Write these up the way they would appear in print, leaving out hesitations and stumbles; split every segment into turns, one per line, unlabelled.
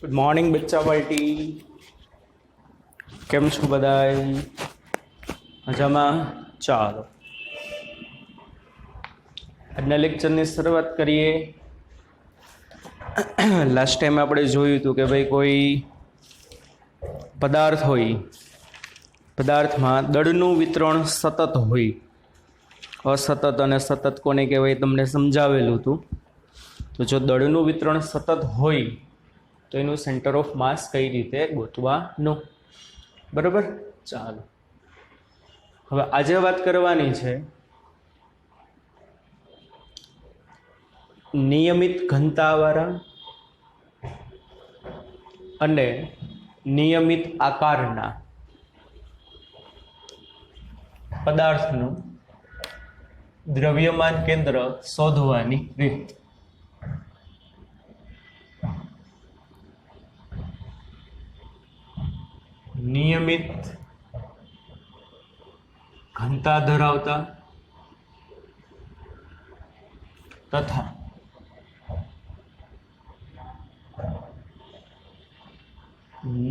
Good morning બચ્ચા party. કેમ છો બધાય? મજામાં? ચાલો આજના લેક્ચરની શરૂઆત કરીએ. લાસ્ટ ટાઈમ આપણે જોયું હતું કે ભાઈ કોઈ પદાર્થ હોય, પદાર્થમાં દળનું વિતરણ સતત હોય. અસતત અને સતત કોને કહેવાય તમને સમજાવેલું હતું. તો જો દળનું વિતરણ સતત હોય તો એનું સેન્ટર ઓફ માસ કઈ રીતે ગોતવાનું, બરાબર? ચાલો હવે આજે વાત કરવાની છે નિયમિત ઘનતાવાળા અને નિયમિત આકારના પદાર્થનું દ્રવ્યમાન કેન્દ્ર શોધવાની રીત. નિયમિત ઘનતા ધરાવતા તથા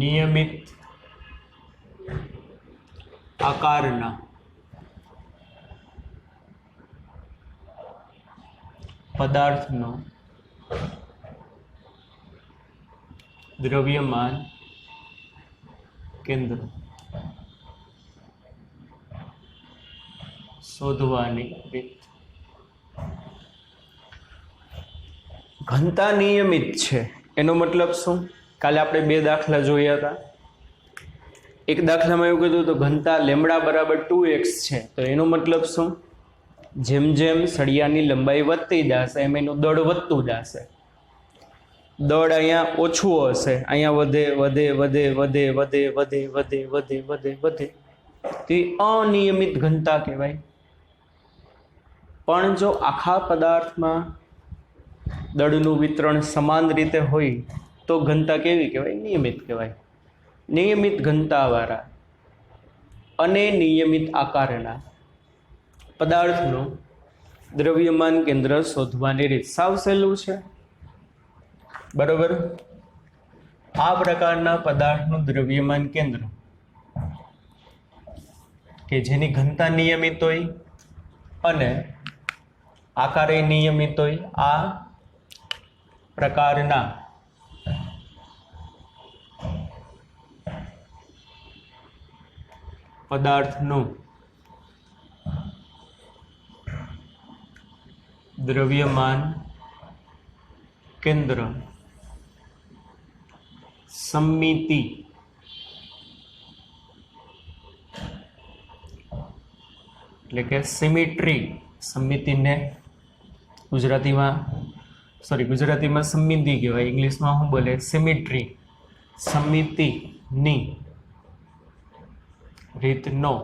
નિયમિત આકારના પદાર્થનો દ્રવ્યમાન કેન્દ્ર શોધવાની રીત. ઘનતા નિયમિત છે એનો મતલબ શું? કાલે આપણે બે દાખલા જોયા હતા. એક દાખલામાં એવું કીધું તો ઘનતા લેમડા બરાબર 2x છે. તો એનો મતલબ શું? જેમ જેમ સળિયાની લંબાઈ વધતી જશે એમ એનું દળ વધતું જશે. દળ અહીંયા ઓછું હશે, અહીંયા વધે વધે વધે વધે વધે વધે વધે વધે વધે વધે તે અનિયમિત ઘનતા કહેવાય. પણ જો આખા પદાર્થમાં દળનું વિતરણ સમાન રીતે હોય તો ઘનતા કેવી કહેવાય? નિયમિત કહેવાય. નિયમિત ઘનતાવાળા અને નિયમિત આકારના પદાર્થનું દ્રવ્યમાન કેન્દ્ર શોધવાની રીત સાવ સહેલું છે, બરોબર? આ પ્રકારના પદાર્થનું દ્રવ્યમાન કેન્દ્ર કે જેની ઘનતા નિયમિત હોય અને આકારે નિયમિત હોય, આ પ્રકારના પદાર્થનું દ્રવ્યમાન કેન્દ્ર સમમિતિ એટલે કે સિમેટ્રી. સમમિતિને ગુજરાતીમાં સમમિતિ કહેવાય, ઇંગ્લિશમાં શું બોલે? સિમેટ્રી. સમમિતિની રીતનો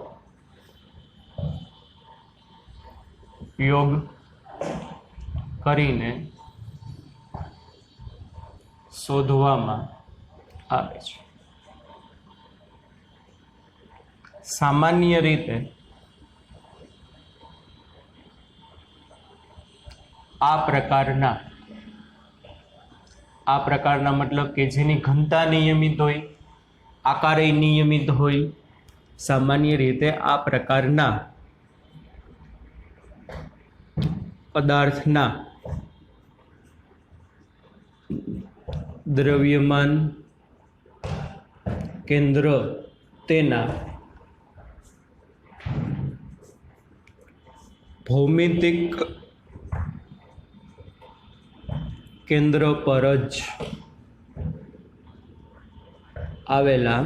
ઉપયોગ કરીને શોધવામાં આવે છે. સામાન્ય રીતે આ પ્રકારના મતલબ કે જેની ઘનતા નિયમિત હોય, આકારે નિયમિત હોય, સામાન્ય રીતે આ પ્રકારના પદાર્થના દ્રવ્યમાન કેન્દ્ર તેના ભૌમિતિક કેન્દ્ર પર જ આવેલા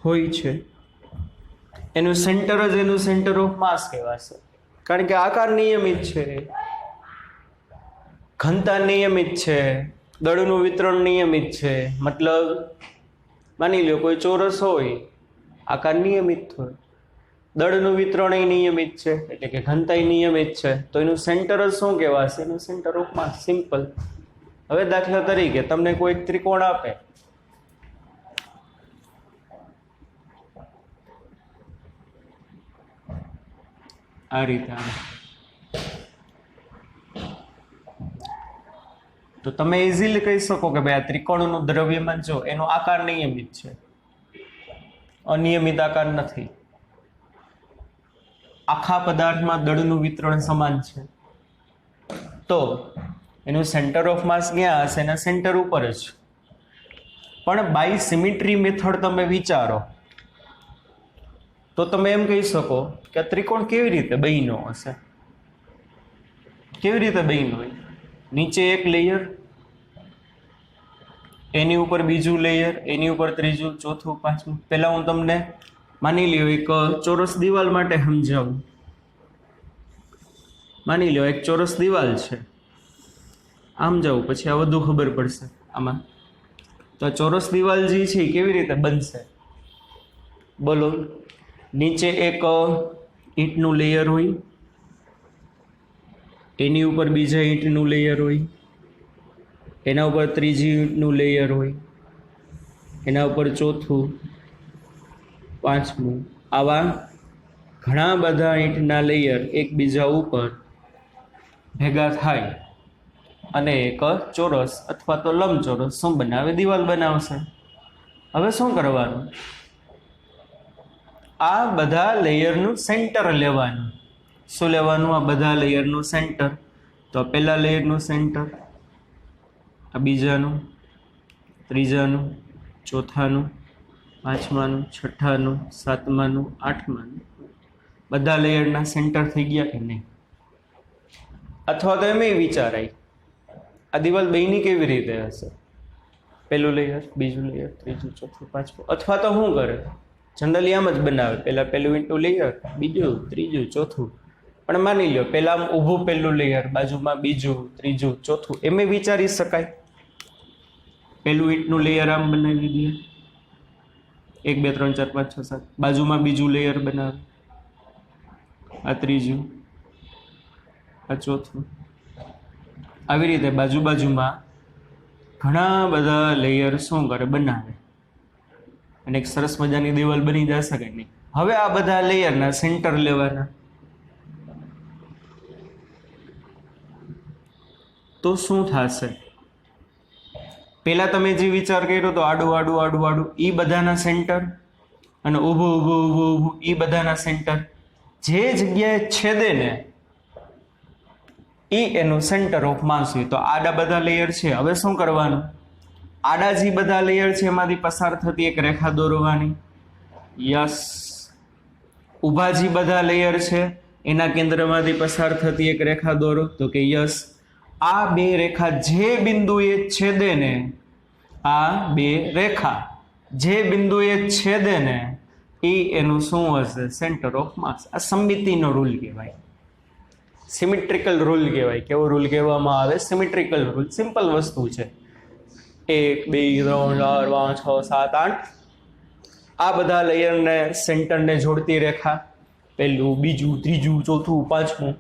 હોય છે. એનું સેન્ટર ઓફ માસ કહેવાશે. કારણ કે આકાર નિયમિત છે, ઘનતા નિયમિત છે, દળનું વિતરણ નિયમિત છે. મતલબ માની લો કોઈ ચોરસ હોય, આકાર નિયમિત હોય, દળનું વિતરણ નિયમિત છે, એટલે કે ઘનતા નિયમિત છે, તો એનું સેન્ટર જ શું કહેવાશે? એનું સેન્ટર ઓફ માસ. સિમ્પલ. હવે દાખલા તરીકે તમને કોઈ ત્રિકોણ આપે, આ રીતે, તો તમે ઇઝીલી કહી શકો કે ભાઈ આ ત્રિકોણનું દ્રવ્યમાન જો એનો આકાર નિયમિત છે, અનિયમિત આકાર નથી. આખા પદાર્થમાં દળનું વિતરણ સમાન છે, તો એનું સેન્ટર ઓફ માસ ક્યાં હશે? એના સેન્ટર ઉપર જ. પણ બાય સિમેટ્રી મેથડ તમે વિચારો તો તમે એમ કહી શકો કે આ ત્રિકોણ કેવી રીતે બન્યો હશે? કેવી રીતે બન્યો હોય? નીચે એક લેયર, એની ઉપર બીજું લેયર, એની ઉપર ત્રીજું, ચોથું, પાંચમું. પહેલા હું તમને માની લ્યો એક ચોરસ દિવાલ માટે સમજાવું. માની લ્યો એક ચોરસ દિવાલ છે, આમ જાઉં પછી આ વધુ ખબર પડશે આમાં. તો આ ચોરસ દિવાલ જે છે એ કેવી રીતે બનશે બોલો? નીચે એક ઈંટનું લેયર હોય, એની ઉપર બીજા ઈંટનું લેયર હોય, એના ઉપર ત્રીજી ઈંટનું લેયર હોય, એના ઉપર ચોથું, પાંચમું. આવા ઘણા બધા ઈંટના લેયર એકબીજા ઉપર ભેગા થાય અને એક ચોરસ અથવા તો લંબચોરસ શું બનાવે? દિવાલ બનાવશે. હવે શું કરવાનું? આ બધા લેયરનું સેન્ટર લેવાનું. શું લેવાનું? આ બધા લેયરનું સેન્ટર. તો પહેલા લેયરનું સેન્ટર, આ બીજાનું, ત્રીજાનું, ચોથાનું, પાંચમાનું, છઠ્ઠાનું, સાતમાનું, આઠમાનું. બધા લેયરના સેન્ટર થઈ ગયા કે નહીં? અથવા તો એમ વિચારાય આ દિવાલ બની કેવી રીતે હશે? પહેલું લેયર, બીજું લેયર, ત્રીજું, ચોથું, પાંચમું. અથવા તો શું કરે? જનરલી આમ જ બનાવે, પહેલા પહેલું ઈંટનું લેયર, બીજું, ત્રીજું, ચોથું. પણ માની લો પહેલા આમ ઊભું પહેલું લેયર, બાજુમાં બીજું, ત્રીજું, ચોથું. એમ વિચારી શકાય. પહેલું ઈંટનું લેયર આમ બનાવી દઈએ, 1 2 3 4 5 6 7. બાજુમાં બીજું લેયર બનાવે, આ ત્રીજું, આ ચોથું. આવી રીતે બાજુમાં ઘણા બધા લેયર શું કરે? બનાવે, અને એક સરસ મજાની દિવાલ બની જશે કે નહીં? હવે આ બધા લેયરના સેન્ટર લેવાના. તો શું થશે? પહેલા તમે જે વિચાર કર્યો તો આડું આડું આડું આડું, એ બધાના સેન્ટર, અને ઊભું ઊભું ઊભું ઊભું, એ બધાના સેન્ટર. જે જગ્યાએ છેદે ને એ એનું સેન્ટર ઓફ માસ હોય. તો આડા બધા લેયર છે, હવે શું કરવાનું? આડા જે બધા લેયર છે એમાંથી પસાર થતી એક રેખા દોરવાની. યસ. ઊભા જે બધા લેયર છે એના કેન્દ્રમાંથી પસાર થતી એક રેખા દોરો. તો કે યસ. આ બે રેખા જે બિંદુએ છેદે ને, આ બે રેખા જે બિંદુએ છેદે ને એ એનું શું હશે? સેન્ટર ઓફ માસ. આ સમમિતિનો રૂલ કહેવાય, સિમેટ્રિકલ રૂલ કહેવાય. કેવો રૂલ કહેવામાં આવે? Symmetrical rule. સિમ્પલ વસ્તુ છે. 1 2 3 4 5 6 7 8 આ બધા લેયરને સેન્ટરને જોડતી રેખા, પહેલું, બીજું, ત્રીજું, ચોથું, પાંચમું,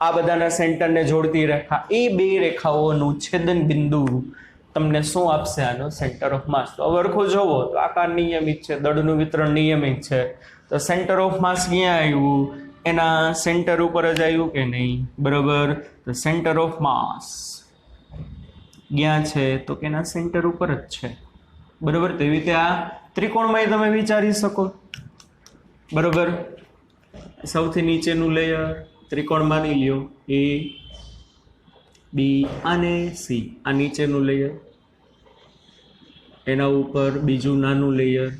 આ બધાના સેન્ટરને જોડતી રેખા. એ બે રેખાઓનું છેદન બિંદુ તમને શું આપશે? આનો સેન્ટર ઓફ માસ. તો અવરખો જોવો તો આકાર નિયમિત છે, દળનું વિતરણ નિયમિત છે. તો સેન્ટર ઓફ માસ ક્યાં આવ્યું? એના સેન્ટર ઉપર જ આવ્યું કે નહીં? બરોબર. તો સેન્ટર ઓફ માસ ક્યાં છે? તો કે એના સેન્ટર ઉપર જ છે. બરોબર. તેવી રીતે આ ત્રિકોણમાં તમે વિચારી શકો. બરોબર. સૌથી નીચેનું લેયર ત્રિકોણ માની લ્યો A B અને C. આ નીચેનું લેયર, એના ઉપર બીજું નાનું લેયર,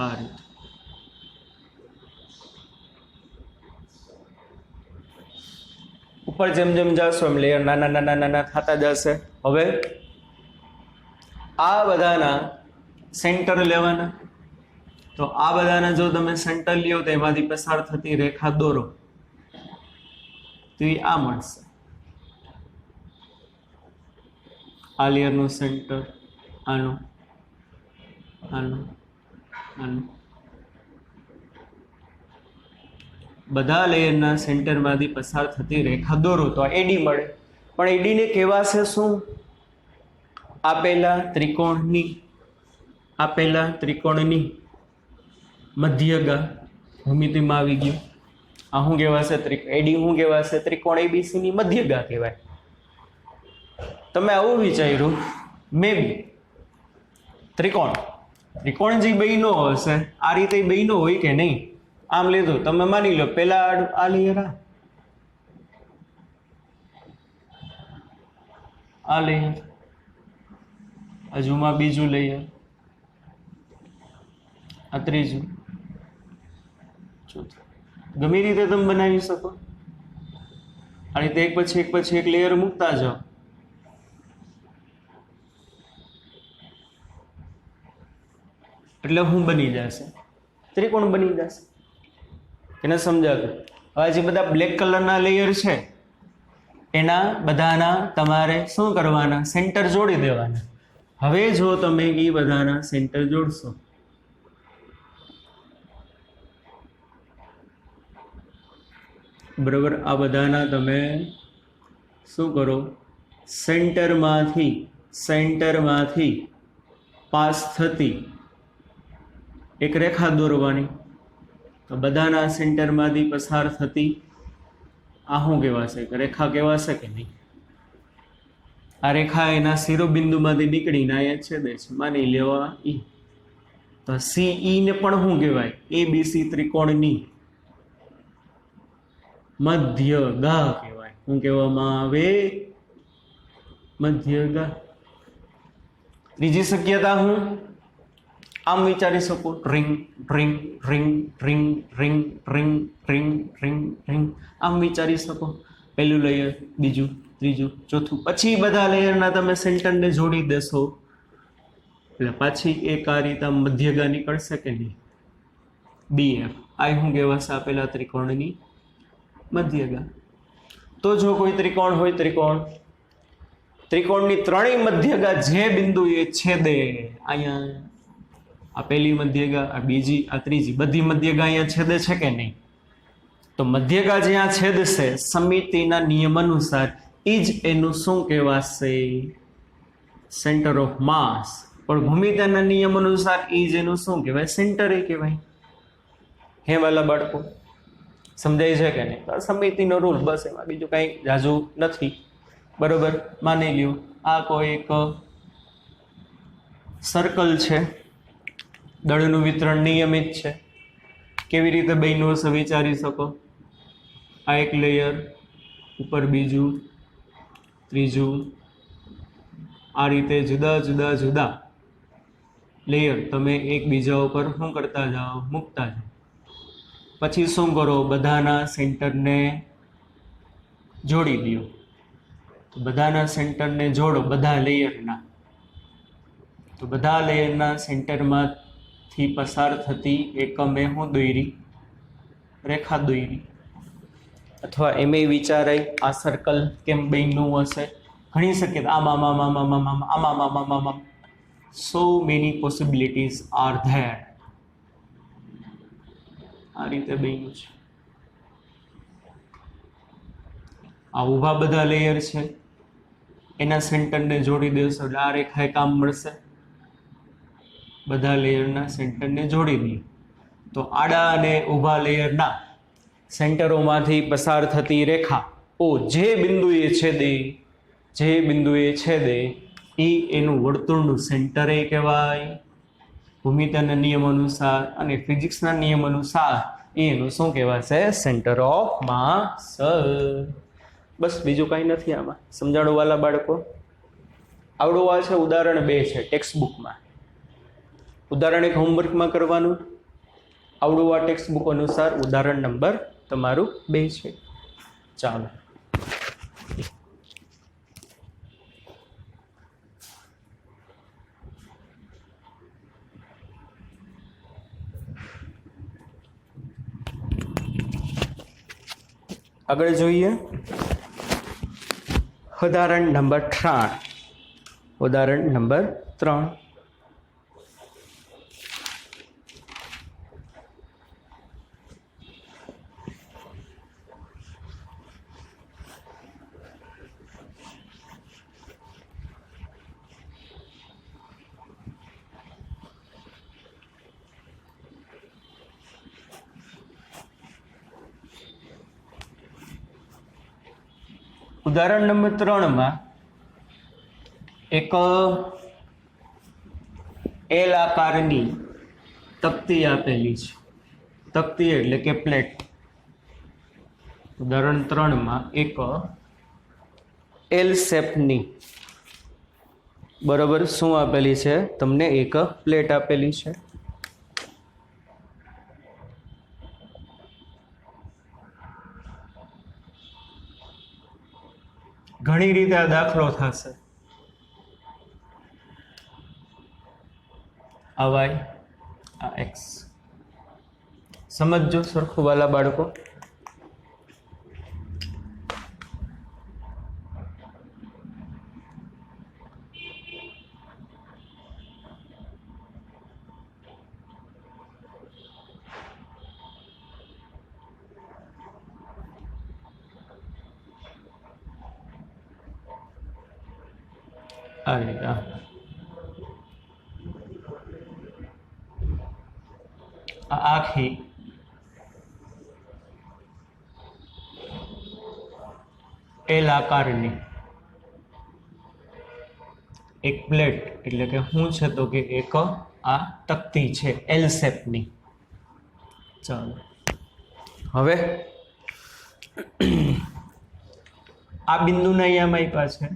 આ રીતે. ઉપર જેમ જેમ જશો એમ લેયર નાના નાના નાના થતા જશે. હવે આ બધાના સેન્ટર લેવાના. તો આ બધાના જો તમે સેન્ટર લ્યો તો એમાંથી પસાર થતી રેખા દોરો તો એ આ મળશે. આ લેયરનું સેન્ટર, આનું, બધા લેયરના સેન્ટરમાંથી પસાર થતી રેખા દોરો તો આ એડી મળે. પણ એડીને કહેવાશે શું? આપેલા ત્રિકોણની મધ્યગા ભૂમિતિમાં આવી ગયું. આ શું કહેવાશે? એડી શું કહેવાશે? ત્રિકોણ એબીસી ની મધ્યગા કહેવાય. તમે આવું વિચાર્યું, મે બી ત્રિકોણ જે બહેનો હશે આ રીતે બહેનો હોય કે નહીં? આમ લીધું, તમે માની લો પેલા આ લેયર, આ લેયર, હજુમાં બીજું લેયર, આ ત્રીજું, ચોથું. ગમે રીતે તમે બનાવી શકો. આ રીતે એક પછી એક લેયર મૂકતા જાઓ. એટલે શું બની જશે? ત્રિકોણ બની જશે. એને સમજાતું. હવે જે બધા બ્લેક કલરના લેયર છે એના બધાના તમારે શું કરવાના? સેન્ટર જોડી દેવાના. હવે જો તમે એ બધાના સેન્ટર જોડશો, બરોબર, આ બધાના તમે શું કરો? સેન્ટરમાંથી પાસ થતી એક રેખા દોરવાની. તો બધાના સેન્ટરમાંથી પસાર થતી આ શું કહેવાશે? રેખા કહેવાશે કે નહીં? આ રેખા એના શિરોબિંદુમાંથી નીકળીને અહીંયા છેદે છે, માની લેવા ઈ. તો સીઈ ને પણ શું કહેવાય? એબીસી ત્રિકોણની મધ્યગા કહેવાય. શું કહેવામાં આવે? મધ્યગા. ત્રીજી શક્યતા હું આમ વિચારી શકું, ring ring ring ring ring ring ring ring ring, આમ વિચારી શકો. પહેલું લેયર, બીજું, ત્રીજું, ચોથું, પછી બધા લેયરના તમે સેન્ટરને જોડી દેશો એટલે પાછી એક આ રીતે મધ્યગા નીકળશે કે નહીં? બીએફ. આ શું કહેવાશે? આપેલા ત્રિકોણની મધ્યગા. તો જો કોઈ ત્રિકોણ હોય, ત્રિકોણની ત્રણેય મધ્યગા જે બિંદુએ છેદે, અહીંયા આ પહેલી મધ્યગા, આ બીજી, આ ત્રીજી, બધી મધ્યગા અહીંયા છેદે છે કે નહીં? તો મધ્યગા જ્યાં છેદશે સમિતિના નિયમ અનુસાર એ જ એનું શું કહેવાશે? સેન્ટર ઓફ માસ. પણ ભૂમિતિના નિયમ અનુસાર એ જ એનું શું કહેવાય? સેન્ટર એ કહેવાય. હે વાલા બાળકો, સમજાય છે કે નહીં? સમિતિનો રૂલ, બસ, એમાં બીજું કાંઈ જાજુ નથી. બરોબર, માની લ્યો આ કોઈ એક સર્કલ છે, દળનું વિતરણ નિયમિત છે. કેવી રીતે બન્યું હશે વિચારી શકો. આ એક લેયર, ઉપર બીજું, ત્રીજું, આ રીતે જુદા જુદા લેયર તમે એકબીજા ઉપર શું કરતા જાઓ? મૂકતા જાઓ. પછી શું કરો? બધાના સેન્ટરને જોડી દો. બધાના સેન્ટરને જોડો, બધા લેયરના. તો બધા લેયરના સેન્ટરમાંથી પસાર થતી એકમે હું દોરી? રેખા દોરી. અથવા એમે વિચારાય આ સર્કલ કેમ બન્યું હશે? ઘણી શક્યતા. આમાં so many possibilities are there. આ રીતે બન્યું છે. આ ઊભા બધા લેયર છે, એના સેન્ટરને જોડી દેશો એટલે આ રેખાએ કામ મળશે. બધા લેયરના સેન્ટરને જોડી દઈએ તો આડા અને ઊભા લેયરના સેન્ટરોમાંથી પસાર થતી રેખા ઓ જે બિંદુએ છેદે એ એનું વર્તુળનું સેન્ટર એ કહેવાય. ભૂમિતિના નિયમ અનુસાર અને ફિઝિક્સના નિયમ અનુસાર એનું શું કહેવાશે? સેન્ટર ઓફ માસ. બસ, બીજું કાંઈ નથી આમાં. સમજાણું વાલા બાળકો? આવડું આ છે ઉદાહરણ 2 છે ટેક્સ્ટ બુકમાં. ઉદાહરણ 1 હોમવર્કમાં કરવાનું. આવડું આ ટેક્સ્ટ બુક અનુસાર ઉદાહરણ નંબર તમારું 2 છે. ચાલો, આગળ જોઈએ. ઉદાહરણ નંબર 3. ઉદાહરણ નંબર 3 માં એક એલ આકારની તકતી આપેલી છે. તકતી એટલે કે પ્લેટ. ઉદાહરણ 3 માં એક એલ શેપની બરાબર શું આપેલી છે? તમને એક પ્લેટ આપેલી છે. ઘણી રીતે આ દાખલો થશે. આ વાય, આ એક્સ. સમજજો સરખું વાલા બાળકો. આ રીતે આખી એલ આકારની એક પ્લેટ એટલે કે શું છે? તો કે એક આ તકતી છે એલ શેપની. ચાલો હવે આ બિંદુના અહીંયા આપ્યા છે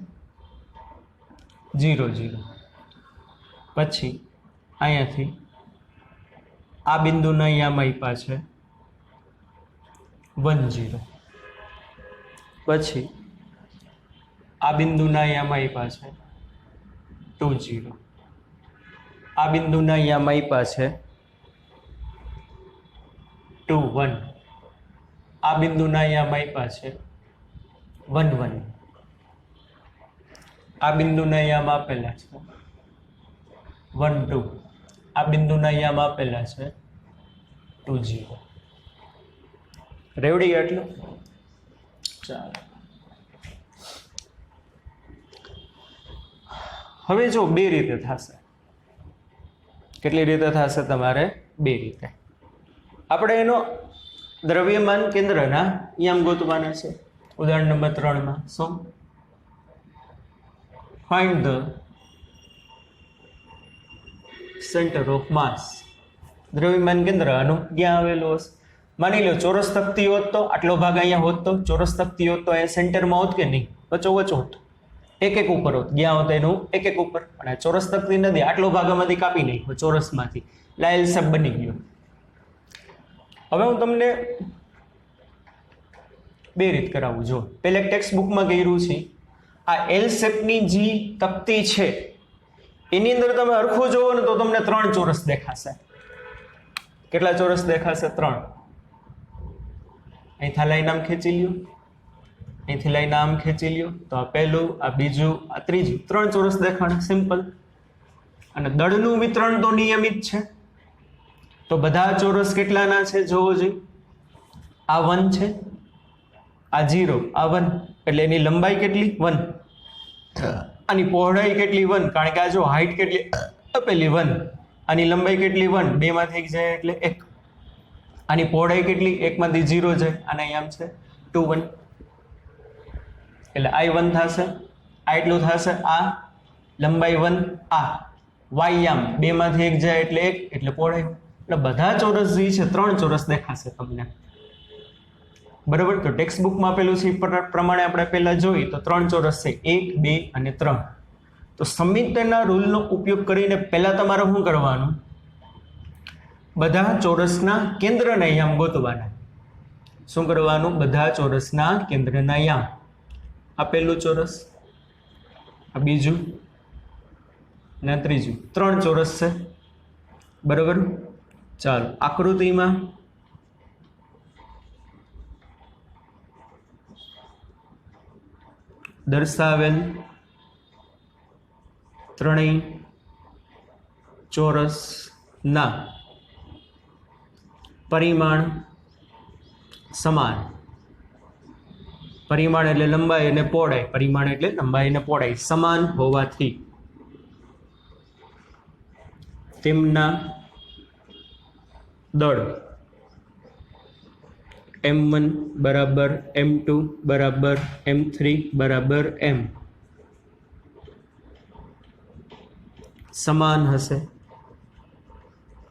0 0. પછી અહીંયાથી આ બિંદુના અહીંયા આપ્યા છે 1 0. પછી આ બિંદુના અહીંયા આપ્યા છે 2 0. આ બિંદુના અહીંયા આપ્યા છે 2 1. આ બિંદુના અહીંયા આપ્યા છે 1 1. આ બિંદુના અહીંયા આપેલા છે 1 2. આ બિંદુના અહીંયા આપેલા છે 2 0. રેવડી એટલું? ચાલો હવે જો બે રીતે થશે. કેટલી રીતે થશે? તમારે બે રીતે. આપણે એનો દ્રવ્યમાન કેન્દ્રના યામ ગોતવાના છે. ઉદાહરણ નંબર 3 માં શું? ફાઇન્ડ ધ સેન્ટર ઓફ માસ. દ્રવ્યમાન કેન્દ્ર આનું ક્યાં આવેલું હશે? માની લો ચોરસ તકતી હોત તો આટલો ભાગ અહીંયા હોત, તો ચોરસ તકતી હોત તો અહીંયા સેન્ટરમાં હોત કે નહીં? વચ્ચો હોત. એક એક ઉપર હોત. જ્યાં હોત એનું એક એક ઉપર. અને ચોરસ તકતી નથી, આટલો ભાગ આમાંથી કાપી નાખ્યો ચોરસમાંથી, લાયલ શેપ બની ગયો. હવે હું તમને બે રીત કરાવું. જો પહેલા ટેક્સ્ટ બુકમાં કર્યું છે. આ એલ શેપની જે તકતી છે એની અંદર તમે હરખું જોવો ને તો તમને 3 ચોરસ દેખાશે. કેટલા ચોરસ દેખાશે? 3. અહીંથી લાઈન આમ ખેંચી લ્યો, અહીંથી લાઈન આમ ખેંચી લ્યો તો આ પહેલું, આ બીજું, આ ત્રીજું. 3 ચોરસ દેખાણ. સિમ્પલ. અને દળનું વિતરણ તો નિયમિત છે, તો બધા ચોરસ કેટલાના છે જોવો જોઈએ. આ 1 છે, આ 0, આ 1, એટલે એની લંબાઈ કેટલી? 1. આની પહોળાઈ કેટલી? 1. કારણ કે આ જો હાઈટ કેટલી આપેલી 1. આની લંબાઈ કેટલી? 1. 2 માંથી 1 જાય એટલે 1. આની પહોળાઈ કેટલી? 1 માંથી 0 જાય, અને આમ છે 2 1. એટલે આ 1 થશે, આ એટલું થશે. આ લંબાઈ 1, આ વાય આમ 2 માંથી 1 જાય એટલે 1, એટલે પહોળાઈ. એટલે બધા ચોરસ જે છે 3 ચોરસ દેખાશે તમને. બરાબર. તો ટેક્સ્ટ બુકમાં આપેલું છે એ પ્રમાણે આપણે પહેલા જોઈ તો 3 ચોરસ છે, 1 2 અને 3. તો સમિતિના રૂલનો ઉપયોગ કરીને પહેલા તમારે શું કરવાનું? બધા ચોરસના કેન્દ્રના યામ ગોતવાના. શું કરવાનું? બધા ચોરસના કેન્દ્રના યામ. આ પહેલું ચોરસ, આ બીજું ને ત્રીજું. 3 ચોરસ છે. બરાબર. ચાલો આકૃતિમાં દર્શાવેલ ત્રણેય ચોરસના પરિમાણ સમાન. પરિમાણ એટલે લંબાઈ અને પહોળાઈ. પરિમાણ એટલે લંબાઈ અને પહોળાઈ સમાન હોવાથી તેમના દળ M1 બરાબર M2 બરાબર M3 બરાબર M સમાન હશે,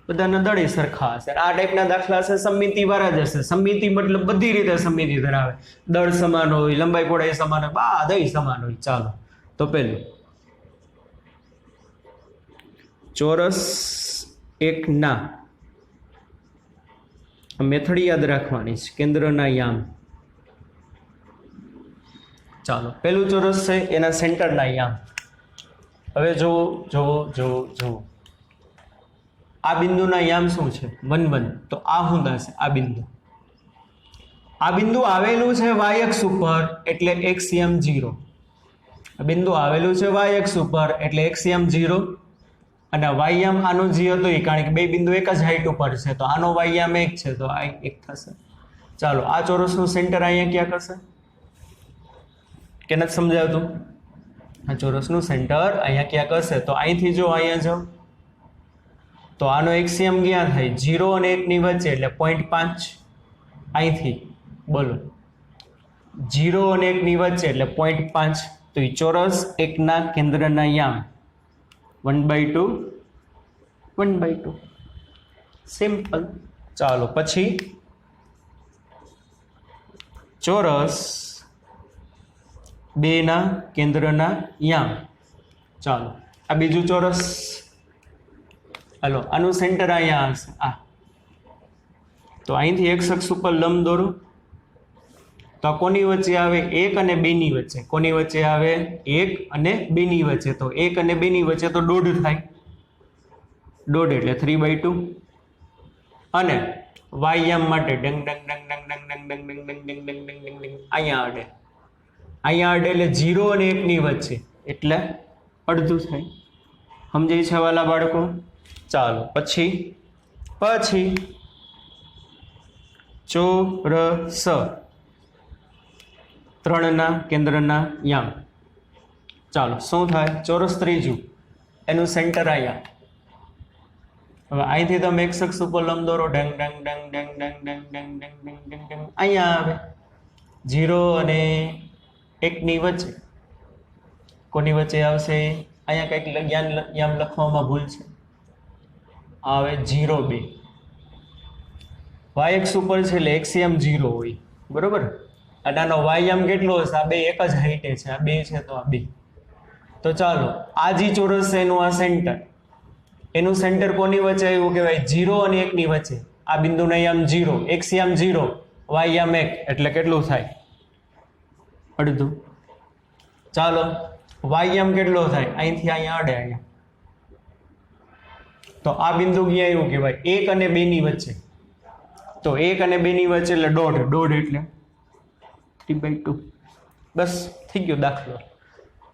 બધાના દળે સરખા હશે. આ ટાઈપના દાખલા હશે સમમિતિ વાળા જ હશે. સમમિતિ મતલબ બધી રીતે સમમિતિ ધરાવે, દળ સમાન હોય, લંબાઈ પહોળાઈ સમાન હોય, બધું સમાન હોય. ચાલો તો પેલું ચોરસ એકના મેથડ યાદ રાખવાની છે, કેન્દ્રના યામ. ચાલો પેલું ચોરસ છે એના સેન્ટરના યામ. હવે જુઓ આ બિંદુના યામ શું છે? 1 1. તો આ શું થશે? આ બિંદુ આવેલું છે y અક્ષ ઉપર એટલે x યામ 0. આ બિંદુ આવેલું છે y અક્ષ ઉપર એટલે x યામ 0 અને y યામ આનો જે હતો એ, કારણ કે બે બિંદુ એક જ હાઈટ ઉપર છે તો આનો y યામ 1 છે તો આ 1 થશે. ચાલો આ ચોરસનું સેન્ટર અહીંયા ક્યાં કરશે? કે નથી સમજાવતું? આ ચોરસનું સેન્ટર અહીંયા ક્યાં કરશે? તો અહીંથી જો અહીંયા જાઓ તો આનો એક્સિયમ ક્યાં થાય? 0 અને 1 ની વચ્ચે એટલે 0.5. અહીંથી બોલો 0 અને 1 ની વચ્ચે એટલે 0.5. તો એ ચોરસ એકના કેન્દ્રના યામ 1/2 1/2. સિમ્પલ. ચાલો પછી ચોરસ બેના કેન્દ્રના યામ. ચાલો આ બીજું ચોરસ. હાલો આનું સેન્ટર અહીંયા હશે આ. તો અહીંથી x અક્ષ ઉપર લંબ દોરો તો આ કોની વચ્ચે આવે? 1 અને 2 ની વચ્ચે. કોની વચ્ચે આવે? 1 અને 2 ની વચ્ચે. તો 1 અને 2 ની વચ્ચે તો 1.5 થાય. 1.5 એટલે 3/2. અને y યામ માટે ડંગ ડંગ ડંગ ડંગ ડંગ ડંગ ડંગ ડંગ ડંગ ડંગ ડંગ ડંગ ડંગ ડંગ અહીંયા અડે. અહીંયા અડે એટલે 0 અને 1 ની વચ્ચે એટલે અડધું થાય. સમજાય છે વાલા બાળકો? ચાલો પછી ચોરસ ત્રણના કેન્દ્રના યામ. ચાલો શું થાય? ચોરસ ત્રીજું એનું સેન્ટર અહીંયા. હવે અહીંથી તમે x અક્ષ ઉપર લંબ દોરો ડંગ ડંગ ડંગ ડંગ ડંગ ડંગ ડંગ ડંગ ડંગ ડંગ ડંગ અહીંયા આવે 0 અને 1 ની વચ્ચે. કોની વચ્ચે આવશે? અહીંયા કંઈક યામ લખવામાં ભૂલ છે. આવે 0 2. y અક્ષ ઉપર છે એટલે x યામ 0 હોય બરોબર. અને આનો y યામ કેટલો હશે? આ બે એક જ હાઈટે છે, આ બે છે તો આ બે. તો ચાલો આ જે ચોરસ છે એનું આ સેન્ટર, એનું સેન્ટર કોની વચ્ચે આવ્યું કહેવાય? 0 અને 1 ની વચ્ચે. આ બિંદુના યામ 0, x યામ 0, y યામ 1 એટલે કેટલું થાય? અડધું. ચાલો y યામ કેટલો થાય? અહીંથી અહીંયા અડે અહીંયા. તો આ બિંદુ ક્યાં આવ્યું કહેવાય? 1 અને 2 ની વચ્ચે. તો 1 અને 2 ની વચ્ચે એટલે 1.5 એટલે 3/2. બસ થઈ ગયો દાખલો.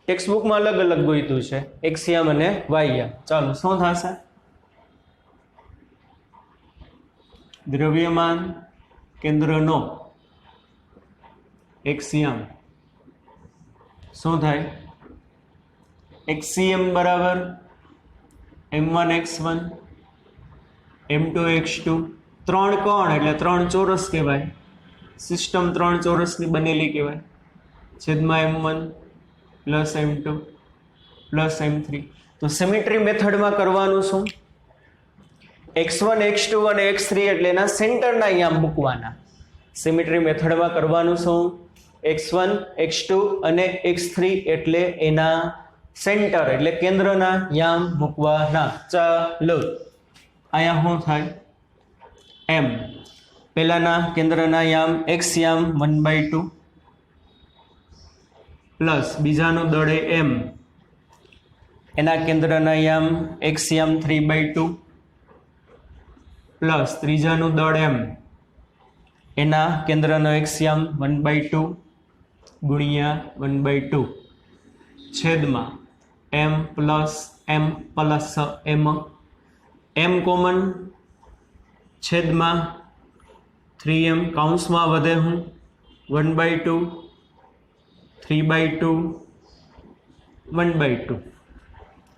ટેક્સ્ટ બુકમાં અલગ અલગ ગોઈતું છે x યામ અને y યામ. ચાલો શું થશે? દ્રવ્યમાન કેન્દ્રનો x યામ શું થાય? xm બરાબર m1 x1 m2 x2. 3 કોણ એટલે 3 ચોરસ કહેવાય. સિસ્ટમ 3 ચોરસની બનેલી કહેવાય. છેદમાં m1 plus m2 plus m3. તો સિમેટ્રી મેથડમાં કરવાનું શું? x1 x2 અને x3 એટલે એના સેન્ટરના યામ મૂકવાના. સિમેટ્રી મેથડમાં કરવાનું શું? x1 x2 અને x3 એટલે એના સેન્ટર એટલે કેન્દ્રના યામ મૂકવાના. ચાલો અહીંયા શું થાય? m પહેલાના કેન્દ્રના યામ x યામ 1/2 પ્લસ બીજાનું દળ m એના કેન્દ્રના યામ x યામ 3/2 પ્લસ ત્રીજાનું દળ m એના કેન્દ્રનો x યામ 1/2 ગુણ્યા 1/2 છેદમાં m plus m m common છેદમાં 3m કૌંસમાં વધે હું 1/2 3/2 1/2.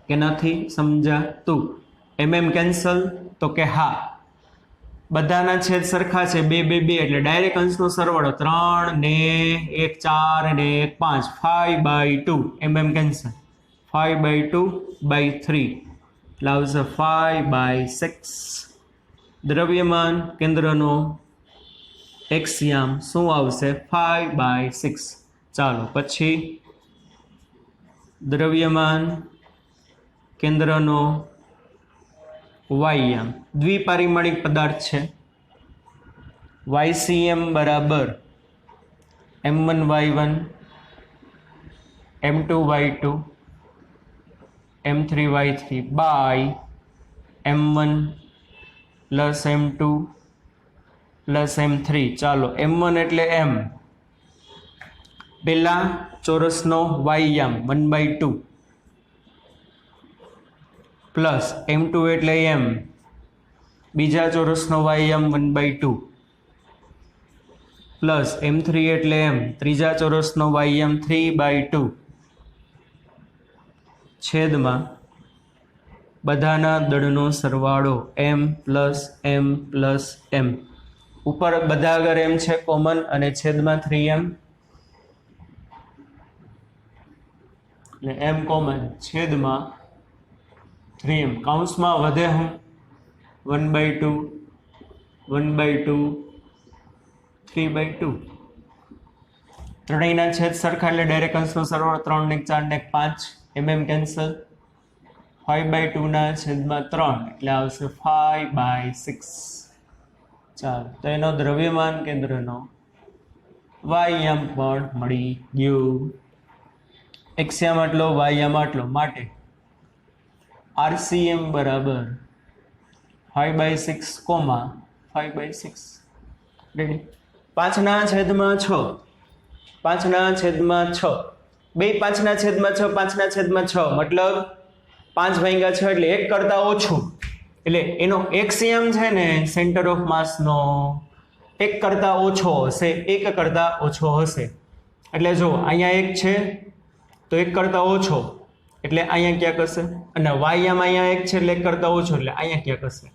કે નથી સમજાતું? કેન્સલ તો કે હા. બધાના છેદ સરખા છે, 2 2 2 એટલે ડાયરેક્ટ અંશનો સરવાળો 3 ને 1 4 ને 1 5 5/2 એમ કેન્સલ 5/2/3 એટલે આવશે 5/6 દ્રવ્યમાન કેન્દ્રનો એક્સયામ શું આવશે 5/6 ચાલો પછી દ્રવ્યમાન કેન્દ્રનો વાયયામ દ્વિપારિમાણિક પદાર્થ છે YCM બરાબર M1Y1 M2Y2 M3Y3 by M1 plus M2 plus M3 ચાલો M1 એટલે M પેલા ચોરસનો વાયયામ 1/2 પ્લસ M2 એટલે M બીજા ચોરસનો વાયયામ 1/2 પ્લસ M3 એટલે M ત્રીજા ચોરસનો વાયયામ 3/2 છેદમાં બધાના દળનો સરવાળો M plus M plus M ઉપર બધા આગળ M છે કોમન અને છેદમાં 3M એટલે M કોમન છેદમાં 3M કૌંસમાં વધે હું 1/2 1/2 3/2 ત્રણેયના છેદ સરખા એટલે ડાયરેક્ટ અંશનો સરવાળો 3 ને 4 ને 5 mm કેન્સલ 5/2 ના છેદમાં 3 એટલે આવશે 5/6 ચાલો તો એનો દ્રવ્યમાન કેન્દ્રનો વાયયામ પણ મળી ગયું એક્સયામ આટલો વાયયામ આટલો માટે RCM બરાબર 5/6 કોમા 5/6 રેડી 5/6 5/6 બે 5/6 5/6 મતલબ 5/6 એટલે 1 કરતા ઓછું એટલે એનો એક્સયામ છે ને સેન્ટર ઓફ માસનો 1 કરતા ઓછો હશે 1 કરતા ઓછો હશે એટલે જો અહીંયા 1 છે તો 1 કરતા ઓછો એટલે અહીંયા ક્યાંક હશે અને વાયયામ અહીંયા 1 છે એટલે 1 કરતા ઓછો એટલે અહીંયા ક્યાંક હશે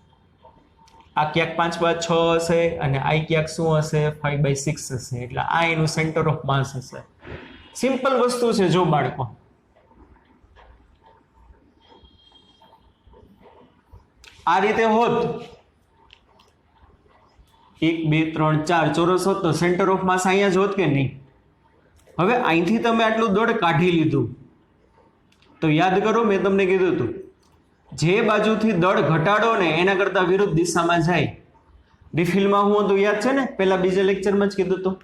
આ ક્યાંક 5/6 હશે અને આ ક્યાંક શું હશે 5/6 હશે એટલે આ એનું સેન્ટર ઓફ માસ હશે સિમ્પલ વસ્તુ છે જો બાળકો આ રીતે હોત 1 2 3 4 ચોરસ હોત તો સેન્ટર ઓફ માસ અહીંયા જ હોત કે નહીં હવે અહીંથી તમે આટલું દળ કાઢી લીધું તો યાદ કરો મેં તમને કીધું હતું જે બાજુથી દળ ઘટાડો ને એના કરતાં વિરુદ્ધ દિશામાં જાય રિફિલમાં હું હતું યાદ છે ને પહેલા બીજા લેક્ચરમાં જ કીધું હતું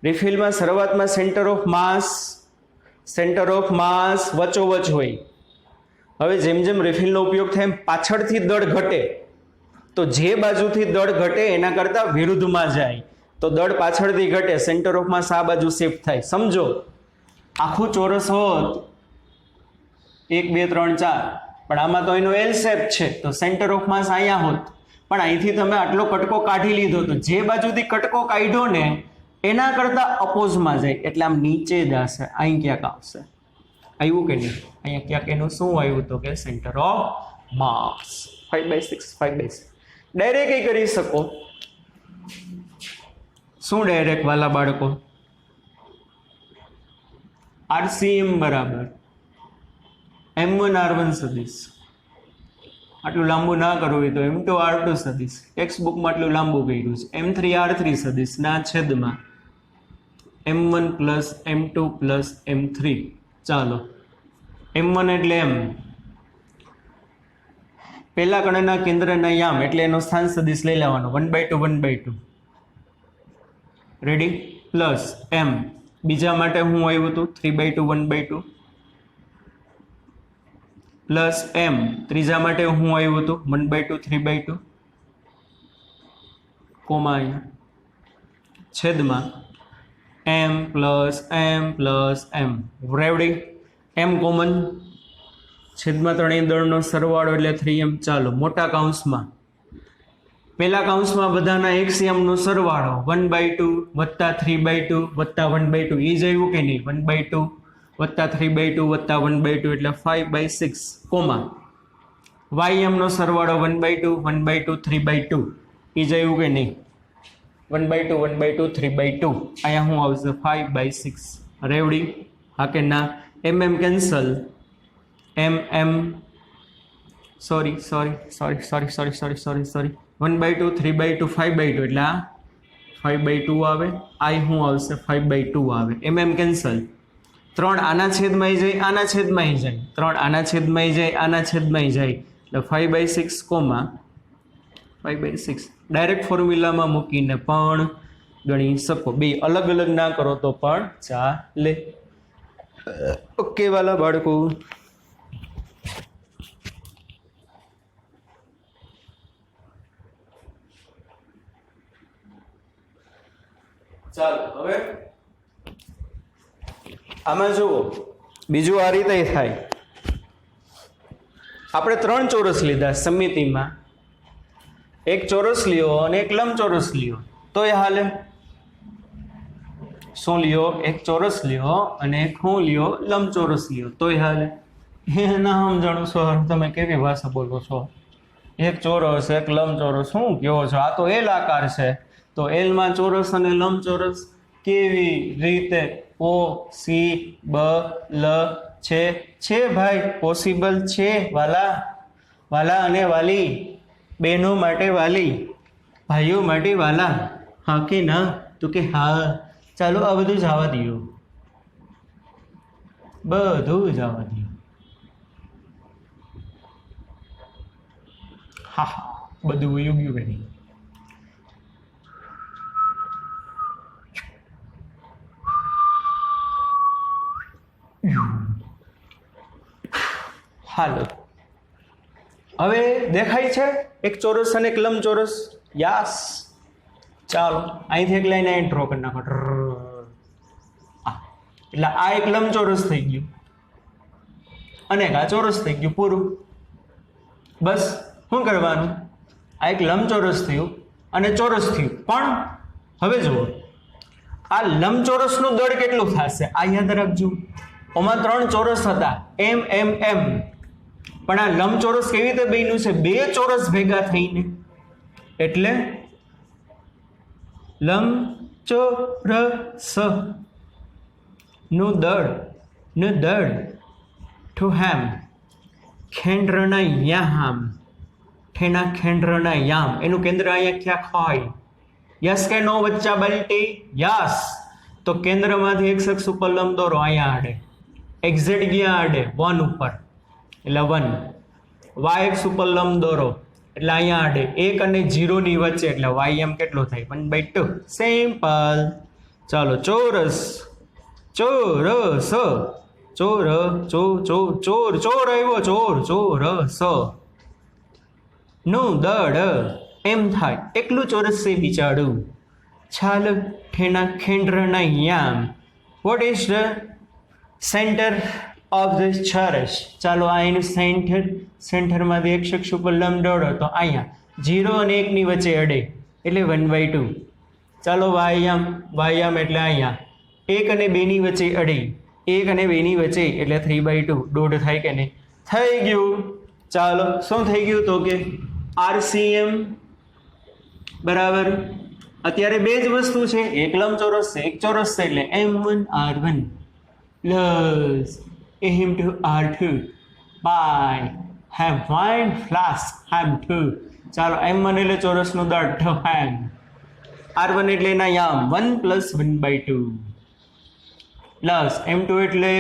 રિફિલમાં શરૂઆતમાં સેન્ટર ઓફ માસ વચ્ચોવચ હોય હવે જેમ જેમ રિફિલનો ઉપયોગ થાય એમ પાછળથી દળ ઘટે તો જે બાજુથી દળ ઘટે એના કરતાં વિરુદ્ધમાં જાય તો દળ પાછળથી ઘટે સેન્ટર ઓફ માસ આ બાજુ શિફ્ટ થાય સમજો આખું ચોરસ હોત 1 2 3 4 પણ આમાં તો એનો એલ શેપ છે તો સેન્ટર ઓફ માસ અહીંયા હોત પણ અહીંથી તમે આટલો કટકો કાઢી લીધો તો જે બાજુથી કટકો કાઢ્યો ને એના કરતાં અપોઝમાં જાય એટલે આમ નીચે જ હશે અહીં ક્યાંક આવશે આવ્યું કે નહીં અહીંયા ક્યાંક એનું શું આવ્યું તો કે સેન્ટર ઓફ માસ 5/6 5/6 ડાયરેક્ટ કરી શકો શું ડાયરેક્ટ વાલા બાળકો RCM બરાબર M1 R1 સદિશ આટલું લાંબુ ના કરવું હોય તો M2 R2 સદિશ ટેક્સ્ટ બુકમાં આટલું લાંબુ કર્યું છે M3 R3 સદિશ ના છેદમાં M1 plus M2 plus M3 ચાલો M1 એટલે M પહેલા કણના કેન્દ્રના યામ એટલે એનો સ્થાન સદિશ લઈ લેવાનો 1/2 1/2 રેડી પ્લસ M બીજા માટે હું આવ્યું હતું 3/2 1/2 પ્લસ M ત્રીજા માટે હું આવ્યું હતું 1/2 3/2 કોમા છેદમાં M plus M રેવડી M common છેદમાં ત્રણેય દળનો સરવાળો એટલે 3M ચાલો મોટા કૌંસમાં પહેલા કૌંસમાં બધાના એક્સયામનો સરવાળો 1/2 વત્તા 3/2 વત્તા 1/2 એ જ આવ્યું કે નહીં 1/2 વત્તા 3/2 વત્તા 1/2 એટલે 5/6 કોમા વાયએમનો સરવાળો 1/2 1/2 3/2 એ જયું કે નહીં? 1/2 1/2 3/2 અહીંયા શું આવશે? 5/6 રેવડી? હા કે ના? એમ કેન્સલ, એમ સોરી 1/2 3/2 5/2 એટલે આ 5/2 આવે. આ શું આવશે? 5/2 આવે. એમ કેન્સલ. 3 આના છેદમાં જાય, આના છેદમાં જાય, 3 આના છેદમાં જાય, આના છેદમાં જાય, એટલે 5/6 કોમા 5/6 ડાયરેક્ટ ફોર્મ્યુલામાં મૂકીને પણ ગણી શકો. બે અલગ અલગ ના કરો તો પણ ચાલે. ઓકે વાલા બાળકો, ચાલો હવે આમાં જુઓ, બીજું આ રીતે થાય. આપણે 3 ચોરસ લીધા સમિતિમાં, એક ચોરસ લ્યો અને એક લંબચોરસ લ્યો તો એ હાલે. શું લ્યો? એક ચોરસ લ્યો અને એક શું લ્યો? લંબચોરસ લ્યો તો એ હાલે. ના સમજાણું સર, તમે કેવી ભાષા બોલો છો? એક ચોરસ એક લંબચોરસ શું કહો છો? આ તો એલ આકાર છે, તો એલમાં ચોરસ અને લંબચોરસ કેવી રીતે પોસિબલ છે ભાઈ? પોસિબલ છે વાલા, વાલા અને વાલી, બહેનો માટે વાલી, ભાઈઓ માટે વાલા. હા કે ના? તો કે હા. ચાલો આ બધું જવા દો, બધું જવા દો. હા હા, બધું વયું ગયું કે નહીં? હાલો, હવે દેખાય છે એક ચોરસ અને એક લંબચોરસ? યસ. ચાલો અહીંથી એક લાઈન અહીં ડ્રો કરી નાખો. એટલે આ એક લંબચોરસ થઈ ગયું અને એક આ ચોરસ થઈ ગયું, પૂરું. બસ શું કરવાનું? આ એક લંબચોરસ થયું અને ચોરસ થયું. પણ હવે જુઓ, આ લંબચોરસનું દળ કેટલું થશે આ યાદ રાખજો. ઓમાં 3 ચોરસ હતા, એમ, પણ આ લંબચોરસ કેવી રીતે બન્યું છે? 2 ચોરસ ભેગા થઈને, એટલે લંબચોરસ નું દળ ટુ હેમ ખેંડ્રના યામ ઠેના ખેંડ્રના યામ. એનું કેન્દ્ર અહીંયા ક્યાંક હોય. યસ કે નો બચ્ચા બલ્ટી? યસ. તો કેન્દ્રમાંથી એક શખ્સ ઉપર લંબ દોરો, અહીંયા આડે. એક્ઝેક્ટ ગયા આડે 1 ઉપર એટલે 1. વાય એક્સ ઉપર લંબ દોરો એટલે અહીંયા આડે 1 અને 0 ની વચ્ચે એટલે વાય એમ કેટલો થાય? 1/2. સિમ્પલ. ચાલો ચોરસ, ચોરસ, ચોર આવ્યો, ચોરસ નું દળ એમ થાય. એકલું ચોરસ છે બિચારું. છાલ ઠેના ખેંડ્રના યામ. What is the centre of the ચોરસ? ચાલો આ એનું સેન્ટરમાંથી એક શખ્સ ઉપર લંબ દોડો તો અહીંયા 0 અને 1 ની વચ્ચે અડે એટલે 1/2. ચાલો વાયામ એટલે અહીંયા 1 અને 2 ની વચ્ચે અડે, 1 અને 2 ની વચ્ચે એટલે 3/2. દોઢ થાય કે નહીં? થઈ ગયું. ચાલો શું થઈ ગયું? તો કે RCM બરાબર. અત્યારે 2 જ વસ્તુ છે, એક લંબચોરસ છે, એક ચોરસ છે, એટલે M1R1 plus M2R2 by M1 plus M2. ચાલો M1 એટલે ચોરસનું દળ હેમ, R1 એટલે એના યામ 1 + 1/2 પ્લસ M2 એટલે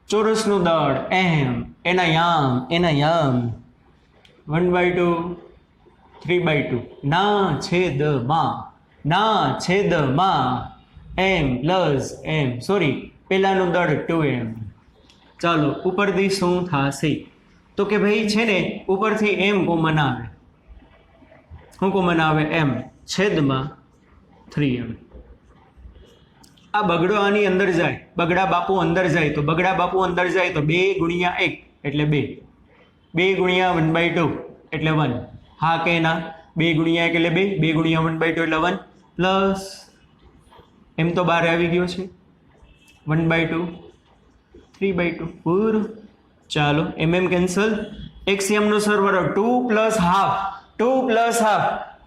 ચોરસનું દળ M, એના યામ 1/2 3/2 ના છેદમાં M પ્લસ M, સોરી પેલાનું દળ 2M. ચાલો ઉપરથી શું થશે? તો કે ભાઈ છે ને ઉપરથી M કોમન આવે. શું કોમન આવે? M છેદમાં 3M. આ બગડો આની અંદર જાય, બગડા બાપુ અંદર જાય તો 2 × 1 એટલે 2, 2 × 1/2 એટલે 1. હા કે ના? 2 × 1 એટલે 2, 2 × 1/2 એટલે 1 પ્લસ એમ તો બહાર આવી ગયો છે 1/2 3/2 પૂરું. ચાલો કેન્સલ. એક્સિયમનો સરવાળો 2 + ½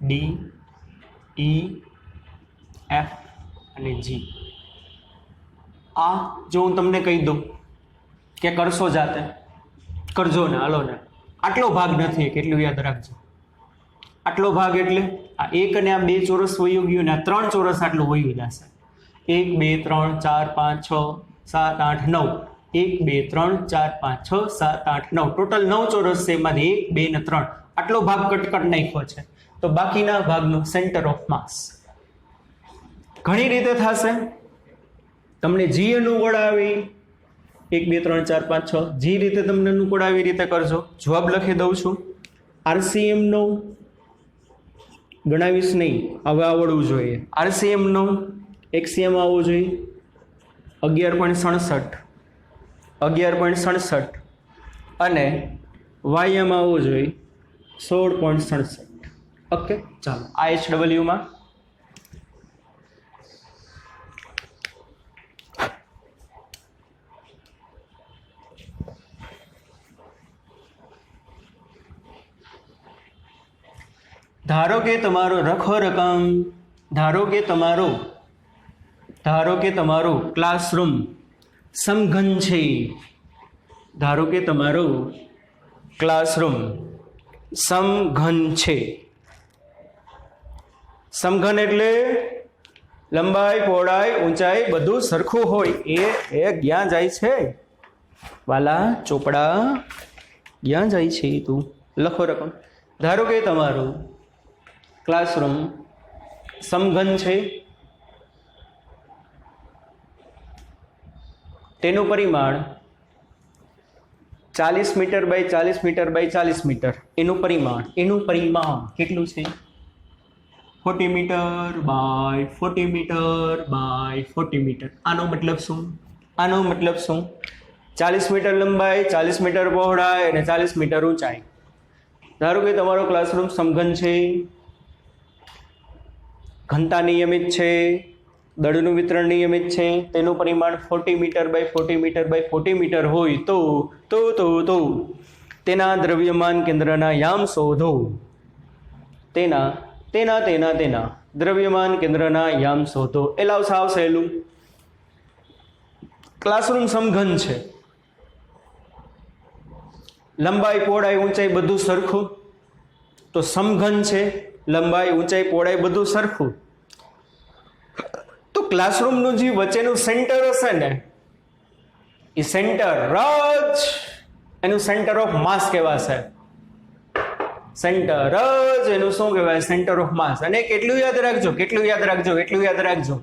ડી, ઈ, એફ અને જી. આ જો હું તમને કહી દઉં કે કરશો જાતે, કરજો ને, હાલો ને. આટલો ભાગ નથી, કેટલું યાદ રાખજો. આટલો ભાગ એટલે આ એક અને આ બે ચોરસ વયું ગયું ને આ ત્રણ ચોરસ આટલું વયું જશે. 1 2 3 4 5 6 7 8 9. 1 2 3 4 5 6 7 8 9. ટોટલ 9 ચોરસ છે, એમાંથી 1 2 ને 3 આટલો ભાગ કટકટ નાખ્યો છે. તો બાકીના ભાગનું સેન્ટર ઓફ માસ ઘણી રીતે થશે. તમને જી અનુકૂળ આવી 1 2 3 4 5 6 જી રીતે તમને અનુકૂળ આવી રીતે કરજો. જવાબ લખી દઉં છું. RCM નો ગણાવીશ નહીં, હવે આવડવું જોઈએ. RCM નો XCM આવવું જોઈએ 11.67 અને YM આવવું જોઈએ 16.67. ઓકે, ચાલો IHW માં ધારો કે તમારો રખો રકમ, ધારો કે તમારો ક્લાસરૂમ સમઘન છે. ધારો કે તમારો ક્લાસરૂમ સમઘન છે. સમઘન એટલે લંબાઈ, પહોળાઈ, ઊંચાઈ બધું સરખું હોય. એ ક્યાં જાય છે વાલા ચોપડા, ક્યાં જાય છે તું? લખો રકમ. ધારો કે તમારું ક્લાસરૂમ સમઘન છે. તેનું પરિમાણ 40 metre by 40 metre by 40 metre. એનું પરિમાણ કેટલું છે? 40 metre by 40 metre by 40 metre. આનો મતલબ શું? 40 મીટર લંબાઈ, 40 મીટર પહોળાઈ અને 40 મીટર ઊંચાઈ. ધારો કે તમારો ક્લાસરૂમ સમઘન છે, ઘનતા નિયમિત છે, દળનું વિતરણ નિયમિત છે. તેનું પરિમાણ 40 metre by 40 metre by 40 metre હોય તો તેના દ્રવ્યમાન કેન્દ્રના યામ શોધો. તેના દ્રવ્યમાન કેન્દ્રના યામ શોધો. એલાવ સાવ સહેલું. ક્લાસરૂમ સમઘન છે, લંબાઈ, પહોળાઈ, ઊંચાઈ બધું સરખું. તો સમઘન છે, લંબાઈ, ઊંચાઈ, પહોળાઈ બધું સરખું. તો ક્લાસરૂમનું જે વચ્ચેનું સેન્ટર હશે ને, એ સેન્ટર એનું સેન્ટર ઓફ માસ કહેવાશે. સેન્ટર એનું શું કહેવાય? સેન્ટર ઓફ માસ. અને કેટલું યાદ રાખજો,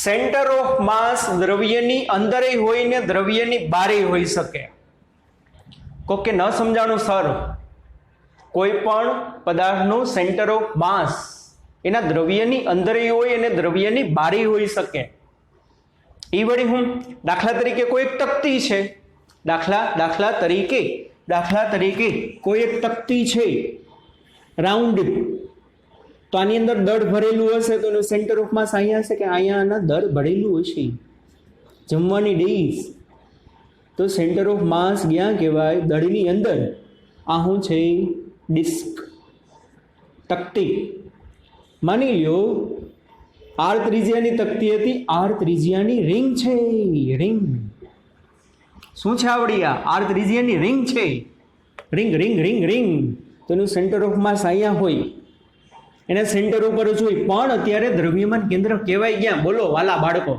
સેન્ટર ઓફ માસ દ્રવ્યની અંદરે હોય ને દ્રવ્યની બારે હોઈ શકે. કોકે ન સમજાણું સર, કોઈ પણ પદાર્થનું સેન્ટર ઓફ માસ એના દ્રવ્યની અંદરે હોય અને દ્રવ્યની બારે હોઈ શકે. એ વળી હું દાખલા તરીકે કોઈ એક તકતી છે, દાખલા તરીકે કોઈ એક તકતી છે રાઉન્ડ, તો આની અંદર દળ ભરેલું હશે તો એનું સેન્ટર ઓફ માસ અહીંયા હશે કે અહીંયા દળ ભરેલું હશે. જમવાની ડીશ તો સેન્ટર ઓફ માસ ક્યાં કહેવાય? દળની અંદર. આ શું છે? ડિસ્ક, તકતી. માની લ્યો R ત્રિજ્યાની તકતી હતી, R ત્રિજ્યાની રિંગ છે. રિંગ શું છે આવડિયા? R ત્રિજ્યાની રિંગ છે. રિંગ તો એનું સેન્ટર ઓફ માસ અહીંયા હોય, એના સેન્ટર ઉપર જ હોય. પણ અત્યારે દ્રવ્યમાન કેન્દ્ર કહેવાય ક્યાં? બોલો વાલા બાળકો,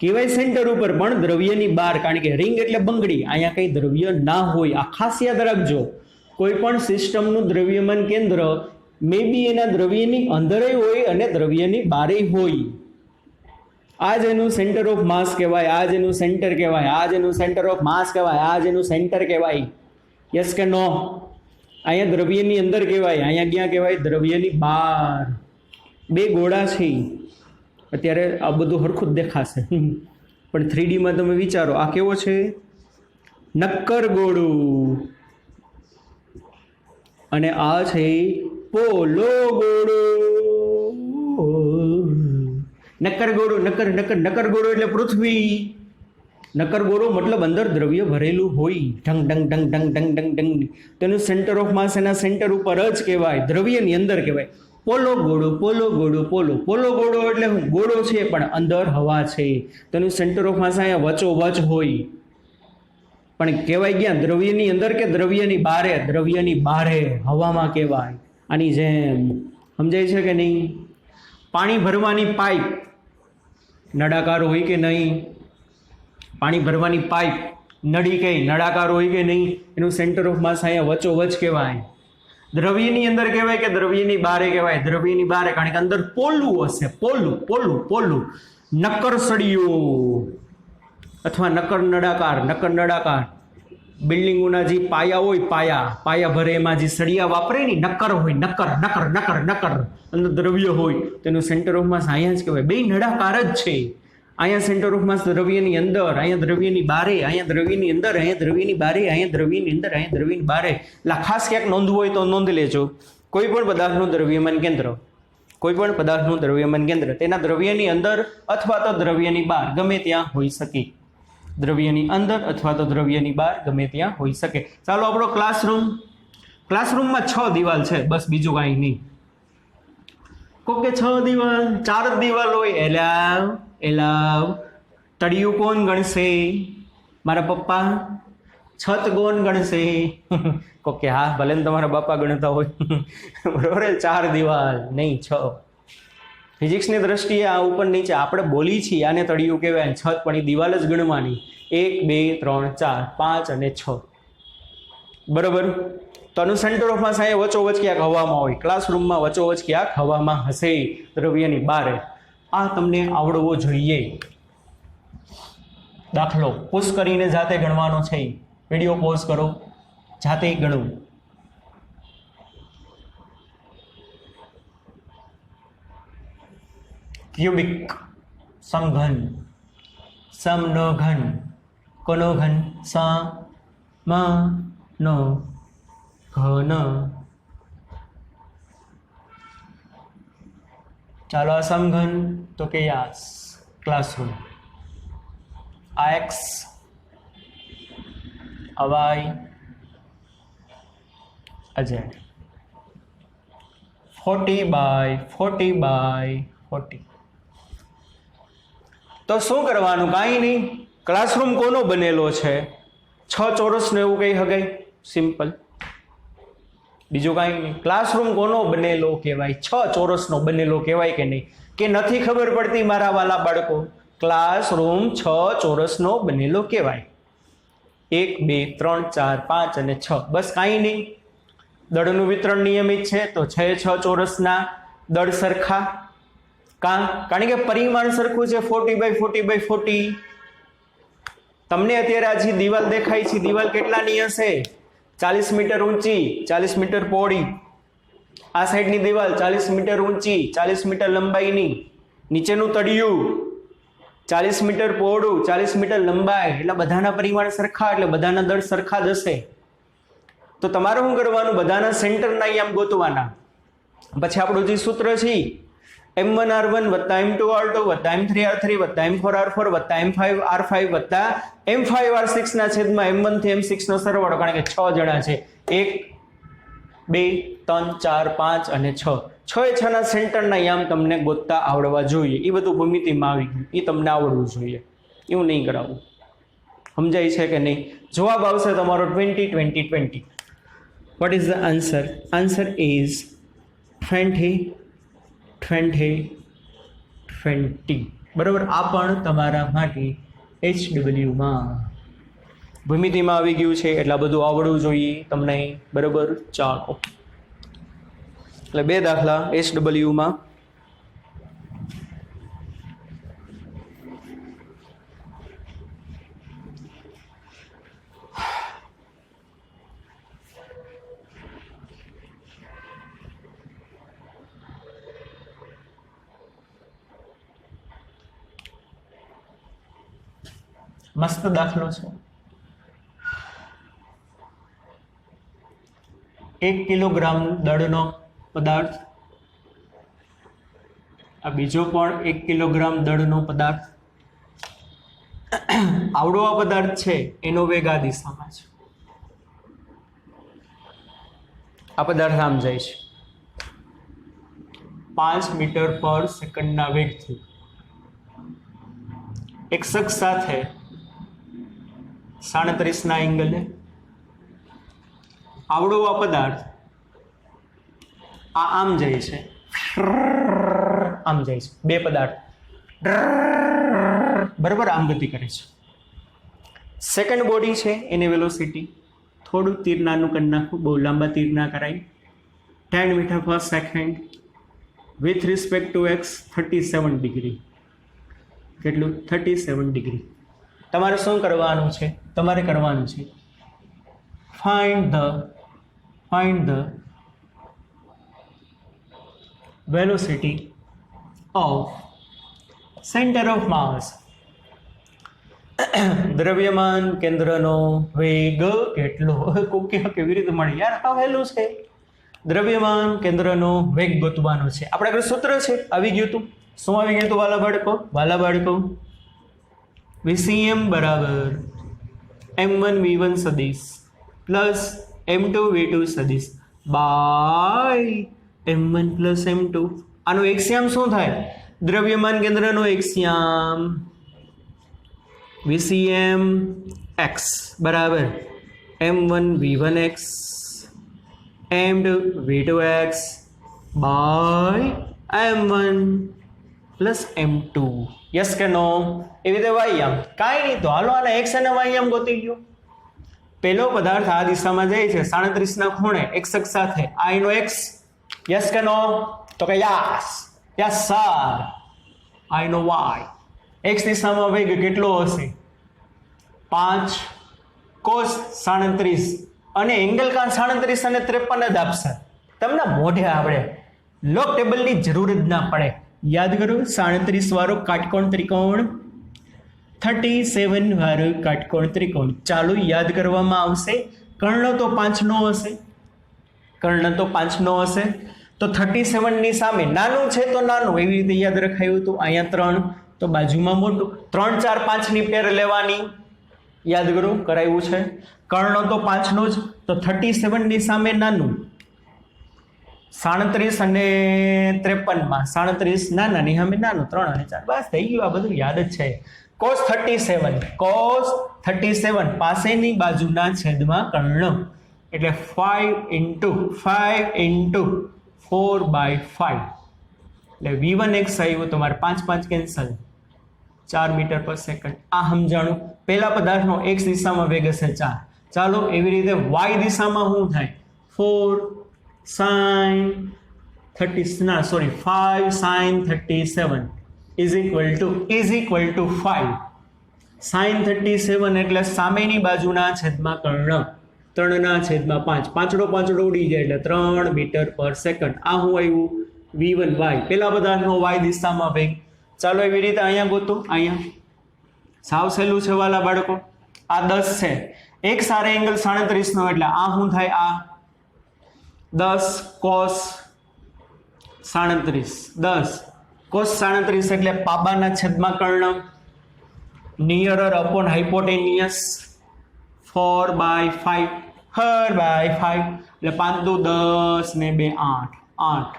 કહેવાય સેન્ટર ઉપર પણ દ્રવ્યની બહાર. કારણ કે રિંગ એટલે બંગડી, અહીંયા કંઈ દ્રવ્ય ના હોય. આ ખાસ યાદ રાખજો. કોઈ પણ સિસ્ટમનું દ્રવ્યમાન કેન્દ્ર મે બી એના દ્રવ્યની અંદરે હોય અને દ્રવ્યની બારે હોય. આ જ એનું સેન્ટર ઓફ માસ કહેવાય, આ જ એનું સેન્ટર કહેવાય, આ જ એનું સેન્ટર ઓફ માસ કહેવાય, આ જ એનું સેન્ટર કહેવાય. યસ કે નો? અહીંયા દ્રવ્યની અંદર કહેવાય, અહીંયા ક્યાં કહેવાય? દ્રવ્યની બહાર. બે ગોળા છે. અત્યારે આ બધું હરખું જ દેખાશે, પણ 3D માં તમે વિચારો, આ કેવો છે? નક્કર ગોળું. અને આ છે પોલો ગોળો. નક્કર ગોળો એટલે પૃથ્વી. નક્કર ગોળો મતલબ અંદર દ્રવ્ય ભરેલું હોય. ઢંગ તેનું સેન્ટર ઓફ માસ એના સેન્ટર ઉપર જ કહેવાય, દ્રવ્યની અંદર કહેવાય. પોલો ગોળો, પોલો ગોળો, પોલો પોલો ગોળો એટલે હું ગોળો છે પણ અંદર હવા છે, તેનું સેન્ટર ઓફ માસ અહીંયા વચોવચ હોય, પણ કહેવાય ગયા દ્રવ્યની અંદર કે દ્રવ્યની બારે? દ્રવ્યની બારે હવામાં કહેવાય. આની જેમ સમજાય છે કે નહીં? પાણી ભરવાની પાઇપ નળાકાર હોય કે નહીં? પાણી ભરવાની પાઇપ નળી કઈ નળાકાર હોય કે નહીં? એનું સેન્ટર ઓફ માસ અહીંયા વચોવચ કહેવાય. દ્રવ્યની અંદર કહેવાય કે દ્રવ્યની બારે કહેવાય? દ્રવ્યની બારે, કારણ કે અંદર પોલું હશે. પોલું પોલું પોલું નક્કર સળિયું અથવા નક્કર નળાકાર. બિલ્ડિંગોના જે પાયા હોય, પાયા ભરે એમાં જે સળિયા વાપરે ને નક્કર હોય, નક્કર અંદર દ્રવ્ય હોય, તેનું સેન્ટર ઓફ માસ અહીંયા જ કહેવાય. બે નળાકાર જ છે. અહીંયા સેન્ટર ઓફ માસ દ્રવ્યની અંદર, અહીંયા દ્રવ્યની બારે, અહીંયા દ્રવ્યની અંદર, અહીંયા દ્રવ્યની બારે, અહીંયા દ્રવ્યની અંદર, અહીંયા દ્રવ્યની બારે. એટલે ખાસ ક્યાંક નોંધવું હોય તો નોંધ લેજો. કોઈ પણ પદાર્થનું દ્રવ્યમાન કેન્દ્ર તેના દ્રવ્યની અંદર અથવા તો દ્રવ્યની બહાર ગમે ત્યાં હોઈ શકે. દ્રવ્યની અંદર અથવા તો દ્રવ્યની બહાર ગમે ત્યાં હોઈ શકે. ચાલો આપણો ક્લાસરૂમમાં 6 દિવાલ છે, બસ બીજું કાંઈ નહીં. કોક કે 6 દિવાલ, 4 જ દિવાલ હોય. એલાવ તળિયું કોણ ગણશે? મારા પપ્પા. છત કોણ ગણશે? કોક કે હા, ભલે ને તમારા બાપા ગણતા હોય. બરોબર, 4 દિવાલ નહીં 6. ફિઝિક્સની દ્રષ્ટિએ આ ઉપર નીચે આપણે બોલી છીએ આને તળિયું કહેવાય, છત પણ એ દિવાલ જ ગણવાની. 1 2 3 4 5 અને 6. બરોબર. તો આનું સેન્ટર ઓફ માસ અહીંયા વચોવચ ક્યાંક હવામાં હોય. ક્લાસરૂમમાં વચોવચ ક્યાંક હવામાં હશે, દ્રવ્યની બારે. આ તમને આવડવો જોઈએ. દાખલો પુશ કરીને જાતે ગણવાનો છે. વિડીયો પોઝ કરો, જાતે ગણો. ક્યુબિક સમઘન, સમનો ઘન, કોનો ઘન? સમનો ઘન. ચાલો આ સમઘન તો કે યાસ ક્લાસરૂમ. આ એક્સ, આ વાય, આ ઝેડ. 40 by 40 by 40. તો શું કરવાનું? કાંઈ નહીં. ક્લાસરૂમ કોનો બનેલો છે? 6 ચોરસનો એવું કહી શકાય, સિમ્પલ. બીજું કાંઈ નહીં. ક્લાસરૂમ કોનો બનેલો કહેવાય? 6 ચોરસનો બનેલો કહેવાય કે નહીં? કે નથી ખબર પડતી મારા વાલા બાળકો? ક્લાસરૂમ 6 ચોરસનો બનેલો કહેવાય. 1 2 3 4 5 અને 6. બસ કાંઈ નહીં. દળનું વિતરણ નિયમિત છે તો 6 ચોરસના દળ સરખા. કારણ કે પરિમાણ સરખું છે. 40 બાય 40 બાય 40. તમને અત્યારે આ જે દિવાલ દેખાય છે, દિવાલ કેટલાની હશે? 40 મીટર ઊંચી, 40 મીટર પહોળી. આ સાઈડની દિવાલ 40 મીટર ઊંચી, 40 મીટર લંબાઈની. નીચેનું તળિયું 40 મીટર પહોળું, 40 મીટર લંબાઈ. એટલે બધાના પરિમાણ સરખા, એટલે બધાના દળ સરખા જ હશે. તો તમારે શું કરવાનું? બધાના સેન્ટરના આમ ગોતવાના. પછી આપણું જે સૂત્ર છે M1R1 વત્તા M2R2 વત્તા M3R3 વત્તા M4R4 વત્તા M5R5 વત્તા M5R6 ના છેદમાં M1 થી M6 નો સરવાળો. કારણ કે 6 જણા છે. 1 2 3 4 5 અને 6. 6 ના સેન્ટરના યામ તમને ગોતતા આવડવા જોઈએ. એ બધું ભૂમિતિમાં આવી ગયું, એ તમને આવડવું જોઈએ. એવું નહીં કરાવવું. સમજાય છે કે નહીં? જવાબ આવશે તમારો 20 20 20. What is the answer? Answer is 20 20 20. બરાબર. આ પણ તમારા માટે HW માં ભૂમિતિમાં આવી ગયું છે, એટલે આ બધું આવડવું જોઈએ તમને. બરાબર. ચાલો, એટલે 2 દાખલા HW માં. મસ્ત દાખલો છે. 1 કિલોગ્રામ દળનો પદાર્થ, આ બીજો પણ 1 કિલોગ્રામ દળનો પદાર્થ. આવડો આ પદાર્થ છે, એનો વેગ આ દિશામાં છે. આ પદાર્થ આમ જાય છે. 5 મીટર પર સેકન્ડના વેગથી એક શખ્સ સાથે 37ના એંગલે આવડો આ પદાર્થ આમ જાય છે, આમ જાય છે, બે પદાર્થ બરાબર આમ ગતિ કરે છે. સેકન્ડ બોડી છે એની વેલોસિટી થોડું તીર નાનું કરી નાખું, બહુ લાંબા તીર ના કરાય. 10 મીટર પર second with respect to x 37 degree. કેટલું? 37 ડિગ્રી. તમારે શું કરવાનું છે? તમારે કરવાનું છે find the velocity of center of mass. દ્રવ્યમાન કેન્દ્રનો વેગ કેટલો? કેવી રીતે મળે યાર? આ વહેલું છે. દ્રવ્યમાન કેન્દ્રનો વેગ ગોતવાનો છે. આપણે આગળ સૂત્ર છે, આવી ગયું હતું. શું આવી ગયું હતું વાલા બાળકો? VCM બરાબર m1 v1 સદિશ પ્લસ m2 v2 સદિશ બાય m1 પ્લસ m2. આનો એક્સિયામ શું થાય? દ્રવ્યમાન કેન્દ્રનો એક્સિયામ VCM x બરાબર m1 v1x m2 v2x by m1 plus m2. Yes કે નો? એવી રીતે વાયામ કાંઈ નહીં. તો હાલો આના એક્સ અને વાયામ ગોતી ગયો. પહેલો પદાર્થ આ દિશામાં જાય છે 37ના ખૂણે એક શખ્સ સાથે. આ એનો એક્સ. યસ કે નો? તો કે યસ સર. આ એનો વાય. એક્સ દિશામાં વેગ કેટલો હશે? 5 cos 37 અને એંગલ કાં 37 અને 53 જ આપશે. તમને મોઢે આપણે લોક ટેબલની જરૂર જ ના પડે. યાદ કરો, 37 વાળો કાટકોણ ત્રિકોણ, 37 વાળો કાટકોણ ત્રિકોણ. ચાલો યાદ કરવામાં આવશે. કર્ણ તો 5 નો હશે. તો 37 ની સામે નાનું છે તો નાનું, એવી રીતે યાદ રખાયું હતું. અહીંયા 3 તો બાજુમાં મોટું. 3 4 5 ની પેર લેવાની. યાદ કરો, કરાયું છે. કર્ણ તો 5 નો જ, તો 37 ની સામે નાનું. 37 અને 53 37 નાનાની સામે નાનું. 3 અને 4 બસ થઈ ગયું. આ બધું યાદ જ છે. cos 37 પાસેની બાજુના છેદમાં કર્ણ એટલે 5 into 4/5 એટલે v1x આવ્યું તમારે 5 કેન્સલ 4 મીટર પર સેકન્ડ. આ સમજાણું. પહેલા પદાર્થનો x દિશામાં વેગ હશે 4. ચાલો એવી રીતે y દિશામાં શું થાય? 5 sin 37 is equal to 5 sin 37 એટલે સામેની બાજુના છેદમાં કર્ણ 3/5. પાંચડો ઉડી જાય એટલે 3 મીટર પર સેકન્ડ. આ શું આવ્યું? v1y. પેલા પદાર્થનો y દિશામાં વેગ. ચાલો એવી રીતે અહીંયા ગોતો. અહીંયા સાવ સહેલું છે વાલા બાળકો. આ 10 છે. એક સારે એંગલ 37 નો એટલે આ શું થાય? આ 10 cos 37 એટલે પાબાના છેદમાં કર્ણ, નિયરર અપોન હાઇપોટેનિયસ 4/5 એટલે 5 દુ 10 ને 2 8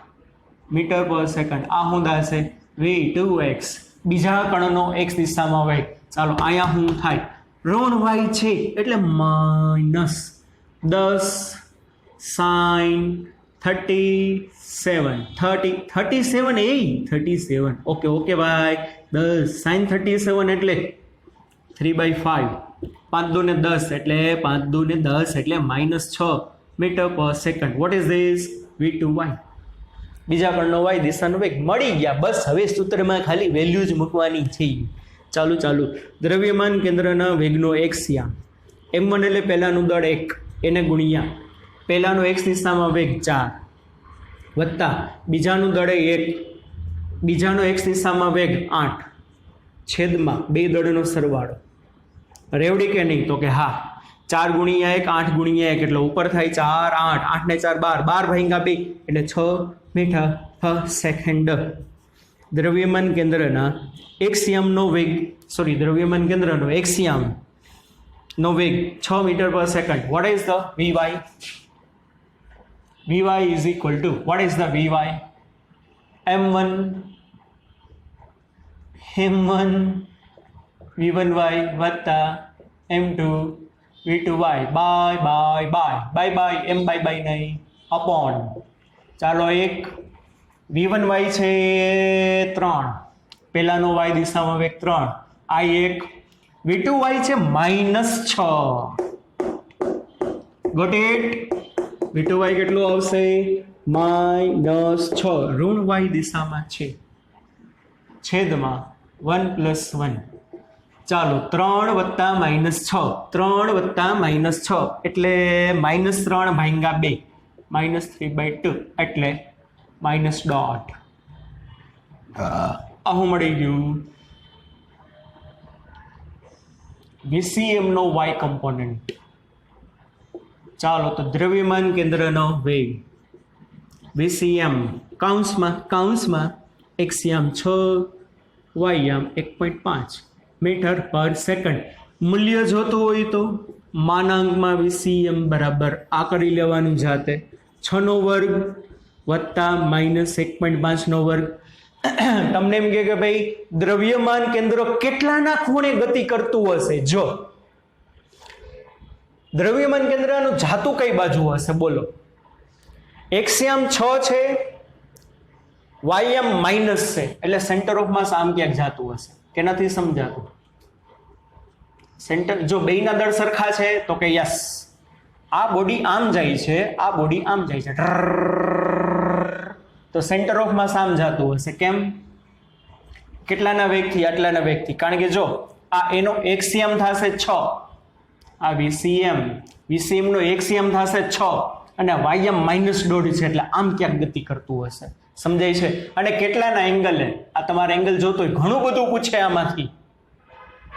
મીટર પર સેકન્ડ. આ શું થશે? v2x. બીજા કણનો x દિશામાં વેગ. ચાલો અહીંયા શું થાય? ઋણ y છે એટલે માઇનસ 10 sin 37 ઓકે ભાઈ. 10 sin 37 એટલે 3/5. 5 દુ ને 10 એટલે -6 મીટર પર second. What is this? v2y. બીજા કણનો y દિશાનો વેગ મળી ગયા. બસ હવે સૂત્રમાં ખાલી વેલ્યુ જ મૂકવાની છે. ચાલુ. દ્રવ્યમાન કેન્દ્રના વેગનો એક્સિયામ m1 એટલે પહેલાનું દળ 1 એને ગુણ્યા પહેલાનો x દિશામાં વેગ 4 વત્તા બીજાનું દળ 1 બીજાનો x દિશામાં વેગ 8 છેદમાં બે દળનો સરવાળો. રેવડી કે નહીં? તો કે હા. 4 ગુણ્યા 1 8 ગુણ્યા 1 એટલે ઉપર થાય 4 8 8 ને 4 12 ભાગ્યા 2 એટલે 6 મીટર પર સેકન્ડ. દ્રવ્યમાન કેન્દ્રના એક્સિયમનો વેગ દ્રવ્યમાન કેન્દ્રનો એક્સિયમ નો વેગ 6 મીટર પર second. What is the vy? vy is equal to, what is the vy? m1 v1y વત્તા m2 v2y by M by નહીં અપોન ચાલો એક v1y છે 3 પહેલાનો y દિશામાં વેગ 3 આ એક v2y છે -6 ગોટ ઇટ v2y કેટલું આવશે -6 ઋણ y દિશામાં છે છેદમાં 1 + 1 ચાલો 3 વત્તા -6 3 વત્તા -6 એટલે -3 ભાગ્યા 2 -3/2 એટલે -ડોટ આવું મળી ગયું VCM નો y કમ્પોનન્ટ ચાલો તો દ્રવ્યમાન કેન્દ્રનો વેગ VCM કૌંસમાં x યામ 6 y યામ 1.5 મીટર પર સેકન્ડ મૂલ્ય જોતું હોય તો માનાંકમાં VCM બરાબર આ કરી લેવાનું જાતે 6 નો વર્ગ વત્તા -1.5 નો વર્ગ તમને એમ કે ભાઈ દ્રવ્યમાન કેન્દ્ર કેટલાના ખૂણે ગતિ કરતું હશે જો દ્રવ્યમાન કેન્દ્રનું જાતું કઈ બાજુ હશે બોલો x યામ 6 છે y યામ માઇનસ છે એટલે સેન્ટર ઓફ માસ આમ ક્યાંક જાતું હશે કે નથી સમજાતું સેન્ટર જો બેયના દળ સરખા છે તો કે યસ આ બોડી આમ જાય છે આ બોડી આમ જાય છે તો સેન્ટર ઓફ માસ આમ જાતું હશે કેમ કેટલાના વેગથી આટલાના વેગથી કારણ કે જો આ એનો xm થશે 6 આ VCM નો xm થશે 6 અને ym -1.5 છે એટલે આમ ક્યાંક ગતિ કરતું હશે સમજાય છે અને કેટલાના એંગલે આ તમારે એંગલ જોતો હોય ઘણું બધું પૂછે આમાંથી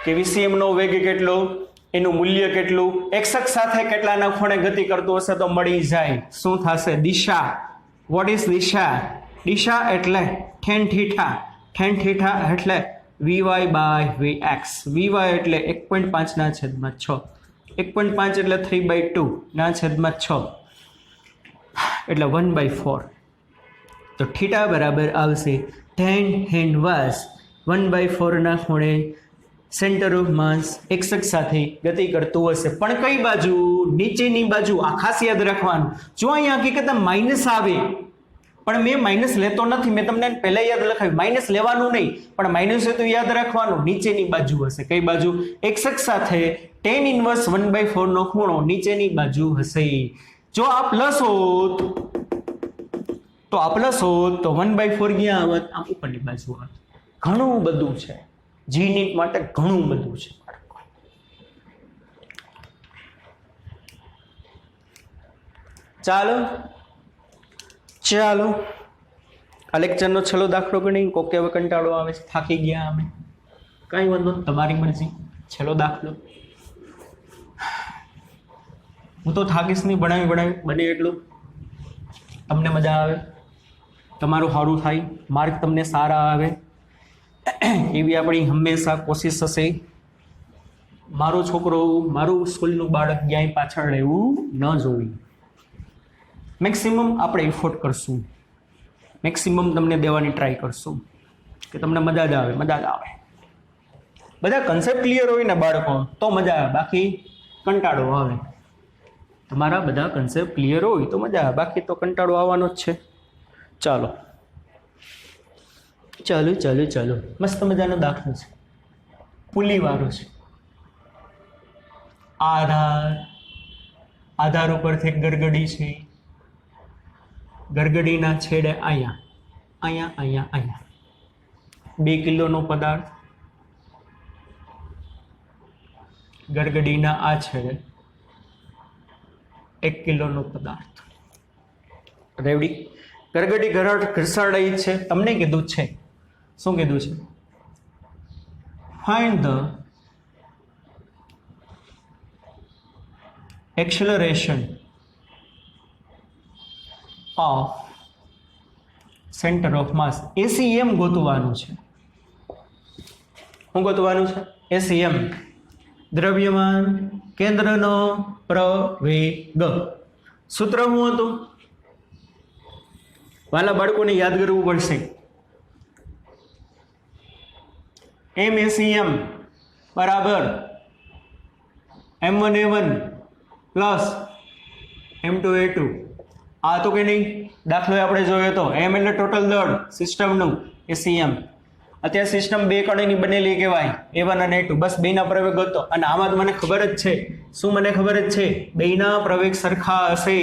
કે VCM નો વેગ કેટલો એનું મૂલ્ય કેટલું x અક્ષ સાથે કેટલાના ખૂણે ગતિ કરતું હશે તો મળી જાય શું થશે દિશા વોટ ઇઝ દિશા એટલે tan થીટા એટલે vy/vx vy એટલે 1.5 ના છેદમાં 6 1.5 એટલે 3/2 ના છેદમાં 6 એટલે 1/4 તો થીટા બરાબર આવશે tan ઇન્વર્સ 1/4 ના ખૂણે સેન્ટર ઓફ માસ x અક્ષ સાથે ગતિ કરતું હશે પણ કઈ બાજુ નીચેની બાજુ આ ખાસ યાદ રાખવાનું જો અહીંયા હકીકતમાં માઇનસ આવે પણ મેં માઇનસ લેતો નથી મેં તમને પહેલા યાદ લખાવ્યું માઇનસ લેવાનું નહીં પણ માઇનસ તો યાદ રાખવાનું નીચેની બાજુ હશે કઈ બાજુ x અક્ષ સાથે tan ઇન્વર્સ 1/4 નો ખૂણો નીચેની બાજુ હશે જો આ પ્લસ હોત તો 1/4 ગયા આવત આમ ઉપરની બાજુ આવત ઘણું બધું છે જી નીટ માટે ઘણું બધું છે ચાલો આ લેક્ચરનો છેલ્લો દાખલો ગણી કોકે હવે કંટાળો આવે છે થાકી ગયા અમે કઈ વાંધો તમારી મરજી છેલ્લો દાખલો હું તો થાકીશ નહીં ભણાવી બને એટલું તમને મજા આવે તમારું સારું થાય માર્ક તમને સારા આવે એવી આપણી હંમેશા કોશિશ હશે મારો છોકરો મારું સ્કૂલનું બાળક ક્યાંય પાછળ રહેવું ન જોઈએ મેક્સિમમ આપણે એફોર્ટ કરશું મેક્સિમમ તમને દેવાની ટ્રાય કરશું કે તમને મજા જ આવે બધા કન્સેપ્ટ ક્લિયર હોય ને બાળકો તો મજા આવે બાકી કંટાળો આવે તમારા બધા કન્સેપ્ટ ક્લિયર હોય તો મજા આવે બાકી તો કંટાળો આવવાનો જ છે ચાલો મસ્ત મજાનો દાખલો છે પુલીવાળો છે આધાર ઉપરથી એક ગરગડી છે ગરગડીના છેડે અહીંયા 2 કિલોનો પદાર્થ ગરગડીના આ છેડે 1 કિલોનો પદાર્થ રેવડી ગરગડી ઘર્ષણ રહી છે તમને કીધું છે શું કીધું છે find the acceleration of centre of mass ACM ગોતવાનું છે શું ગોતવાનું છે ACM દ્રવ્યમાન કેન્દ્રનો પ્રવેગ સૂત્ર શું હતું વાલા બાળકોને યાદ કરવું પડશે MACM બરાબર M1A1 પ્લસ M2A2 આ તો કે નહીં દાખલો આપણે જોયો તો M એટલે ટોટલ દળ સિસ્ટમનું ACM અત્યારે સિસ્ટમ બે કણની બનેલી કહેવાય A1 અને A2 બસ બેના પ્રવેગ હતો અને આમાં તો મને ખબર જ છે શું મને ખબર જ છે બેના પ્રવેગ સરખા હશે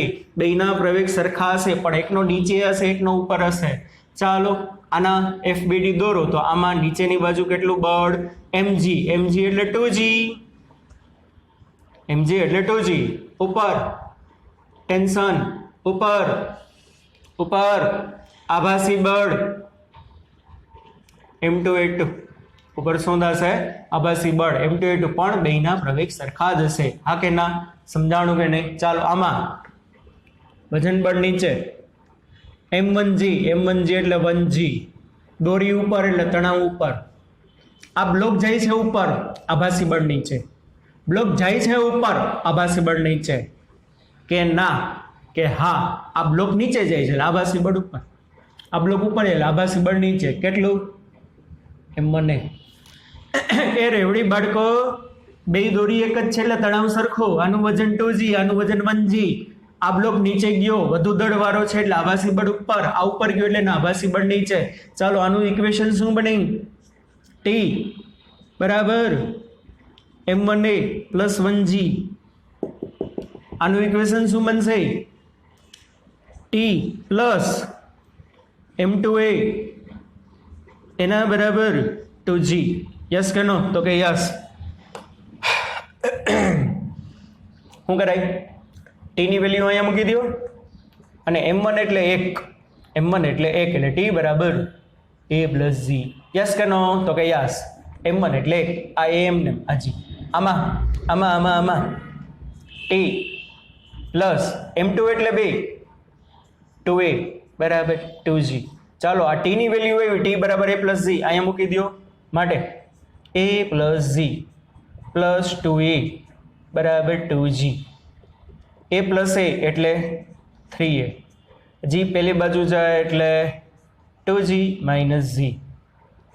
પણ એકનો નીચે હશે એકનો ઉપર હશે ચાલો આના FBD દોરો તો આમાં નીચેની બાજુ કેટલું બળ mg એટલે 2g ઉપર ટેન્શન ઉપર આભાસી બળ M2A2 ઉપર શું થશે આભાસી બળ M2A2 પણ બેના પ્રવેગ સરખા જ હશે હા કે ના સમજાણું કે નહીં ચાલો આમાં વજન બળ નીચે M1g એટલે 1g દોરી ઉપર એટલે તણાવ ઉપર આ બ્લોક જાય છે ઉપર આભાસી બળ નીચે બ્લોક જાય છે ઉપર આભાસી બળ નીચે કે ના કે હા આ બ્લોક નીચે જાય છે આભાસી બળ ઉપર આ બ્લોક ઉપર એટલે આભાસી બળ નીચે કેટલું M1A એ રેવડી બાળકો બે દોરી એક જ છે એટલે તણાવ સરખો આનું વજન 2g આનું વજન 1g આ બ્લોક નીચે ગયો વધુ દળ વાળો છે એટલે આભાસી બળ ઉપર આ ઉપર ગયો એટલે આભાસી બળ નીચે ચાલો આનું ઇક્વેશન શું બને T બરાબર M1A પ્લસ 1g આનું ઇક્વેશન શું બનશે T પ્લસ M2A એના બરાબર 2g યસ કે નો તો કે યસ શું કરાય T ની વેલ્યુ અહીંયા મૂકી દો અને M1 એટલે 1 એટલે T બરાબર A પ્લસ G યસ કે નો તો કે યસ M1 એટલે 1 આ AM ને હાજી આમાં T પ્લસ M2 એટલે 2A બરાબર 2G ચાલો આ T ની વેલ્યુ આવી T બરાબર A પ્લસ G અહીંયા મૂકી દો માટે A plus G plus 2A બરાબર 2G A પ્લસ A એટલે 3A G પહેલી બાજુ જાય એટલે 2G માઇનસ G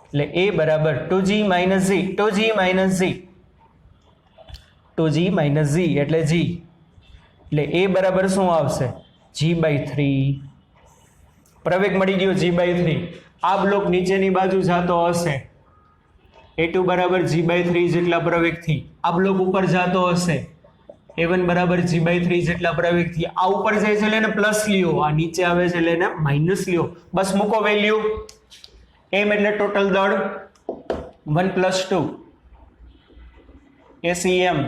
એટલે A બરાબર 2G minus G 2G minus G એટલે G એટલે A બરાબર શું આવશે G/3 પ્રવેગ મળી ગયો G/3 આ બ્લોક નીચેની બાજુ જાતો હશે A2 બરાબર G/3 જેટલા પ્રવેગથી આ બ્લોક ઉપર જાતો હશે A1 બરાબર G/3 જેટલા પ્રવેગથી આ ઉપર જાય છે એટલે એને પ્લસ લ્યો આ નીચે આવે છે એટલે એને માઇનસ લ્યો બસ મૂકો વેલ્યુ M એટલે ટોટલ દળ 1 + 2 ACM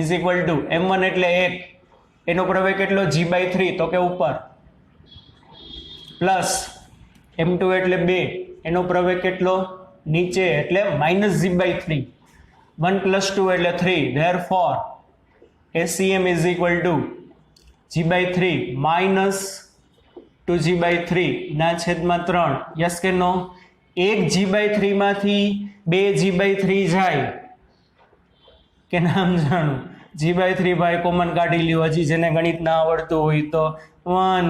is equal to M1 એટલે 1 એનો પ્રવેગ કેટલો G/3 તો કે ઉપર પ્લસ M2 એટલે 2 એનો પ્રવેગ કેટલો નીચે એટલે -G/3 1 + 2 એટલે 3 therefore ACM is equal to G/3 minus 2G/3 ના છેદમાં 3 યસ કે નો 1 G/3 માંથી 2 G/3 જાય કે નામ જાણું G/3 ભાઈ કોમન કાઢી લ્યો હજી જેને ગણિત ના આવડતું હોય તો 1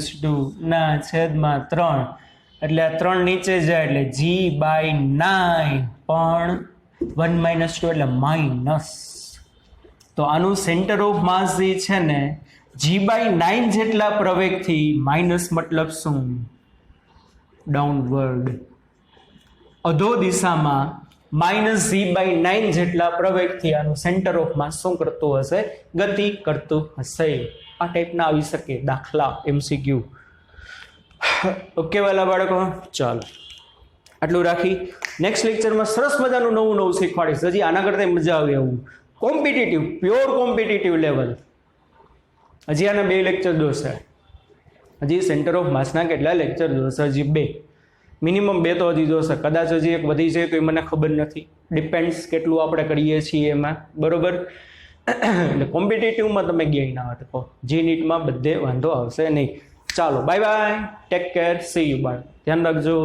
- 2 ના છેદમાં 3 એટલે આ 3 નીચે જાય એટલે G/9 પણ 1 - 2 એટલે માઇનસ તો આનું સેન્ટર ઓફ માસ જે છે ને G/9 જેટલા પ્રવેગથી માઇનસ મતલબ શું ડાઉનવર્ડ અધો દિશામાં -G/9 જેટલા પ્રવેગથી આનું સેન્ટર ઓફ માસ શું કરતું હશે ગતિ કરતું હશે આ ટાઈપના આવી શકે દાખલા MCQ ઓકે વાલા બાળકો ચાલો આટલું રાખી નેક્સ્ટ લેક્ચરમાં સરસ મજાનું નવું શીખવાડીશ હજી આના કરતાં મજા આવે એવું કોમ્પિટિટિવ પ્યોર કોમ્પિટિટિવ લેવલ હજી આના 2 લેક્ચર જોશે હજી સેન્ટર ઓફ માસના કેટલા લેક્ચર જોશે હજી 2 મિનિમમ 2 તો હજી જોશે કદાચ હજી એક વધી જાય તો એ મને ખબર નથી ડિપેન્ડ્સ કેટલું આપણે કરીએ છીએ એમાં બરોબર એટલે કોમ્પિટિટિવમાં તમે ગયા ના અટકો જી નીટમાં બધે વાંધો આવશે નહીં ચાલો bye bye take care see you bye ધ્યાન રાખજો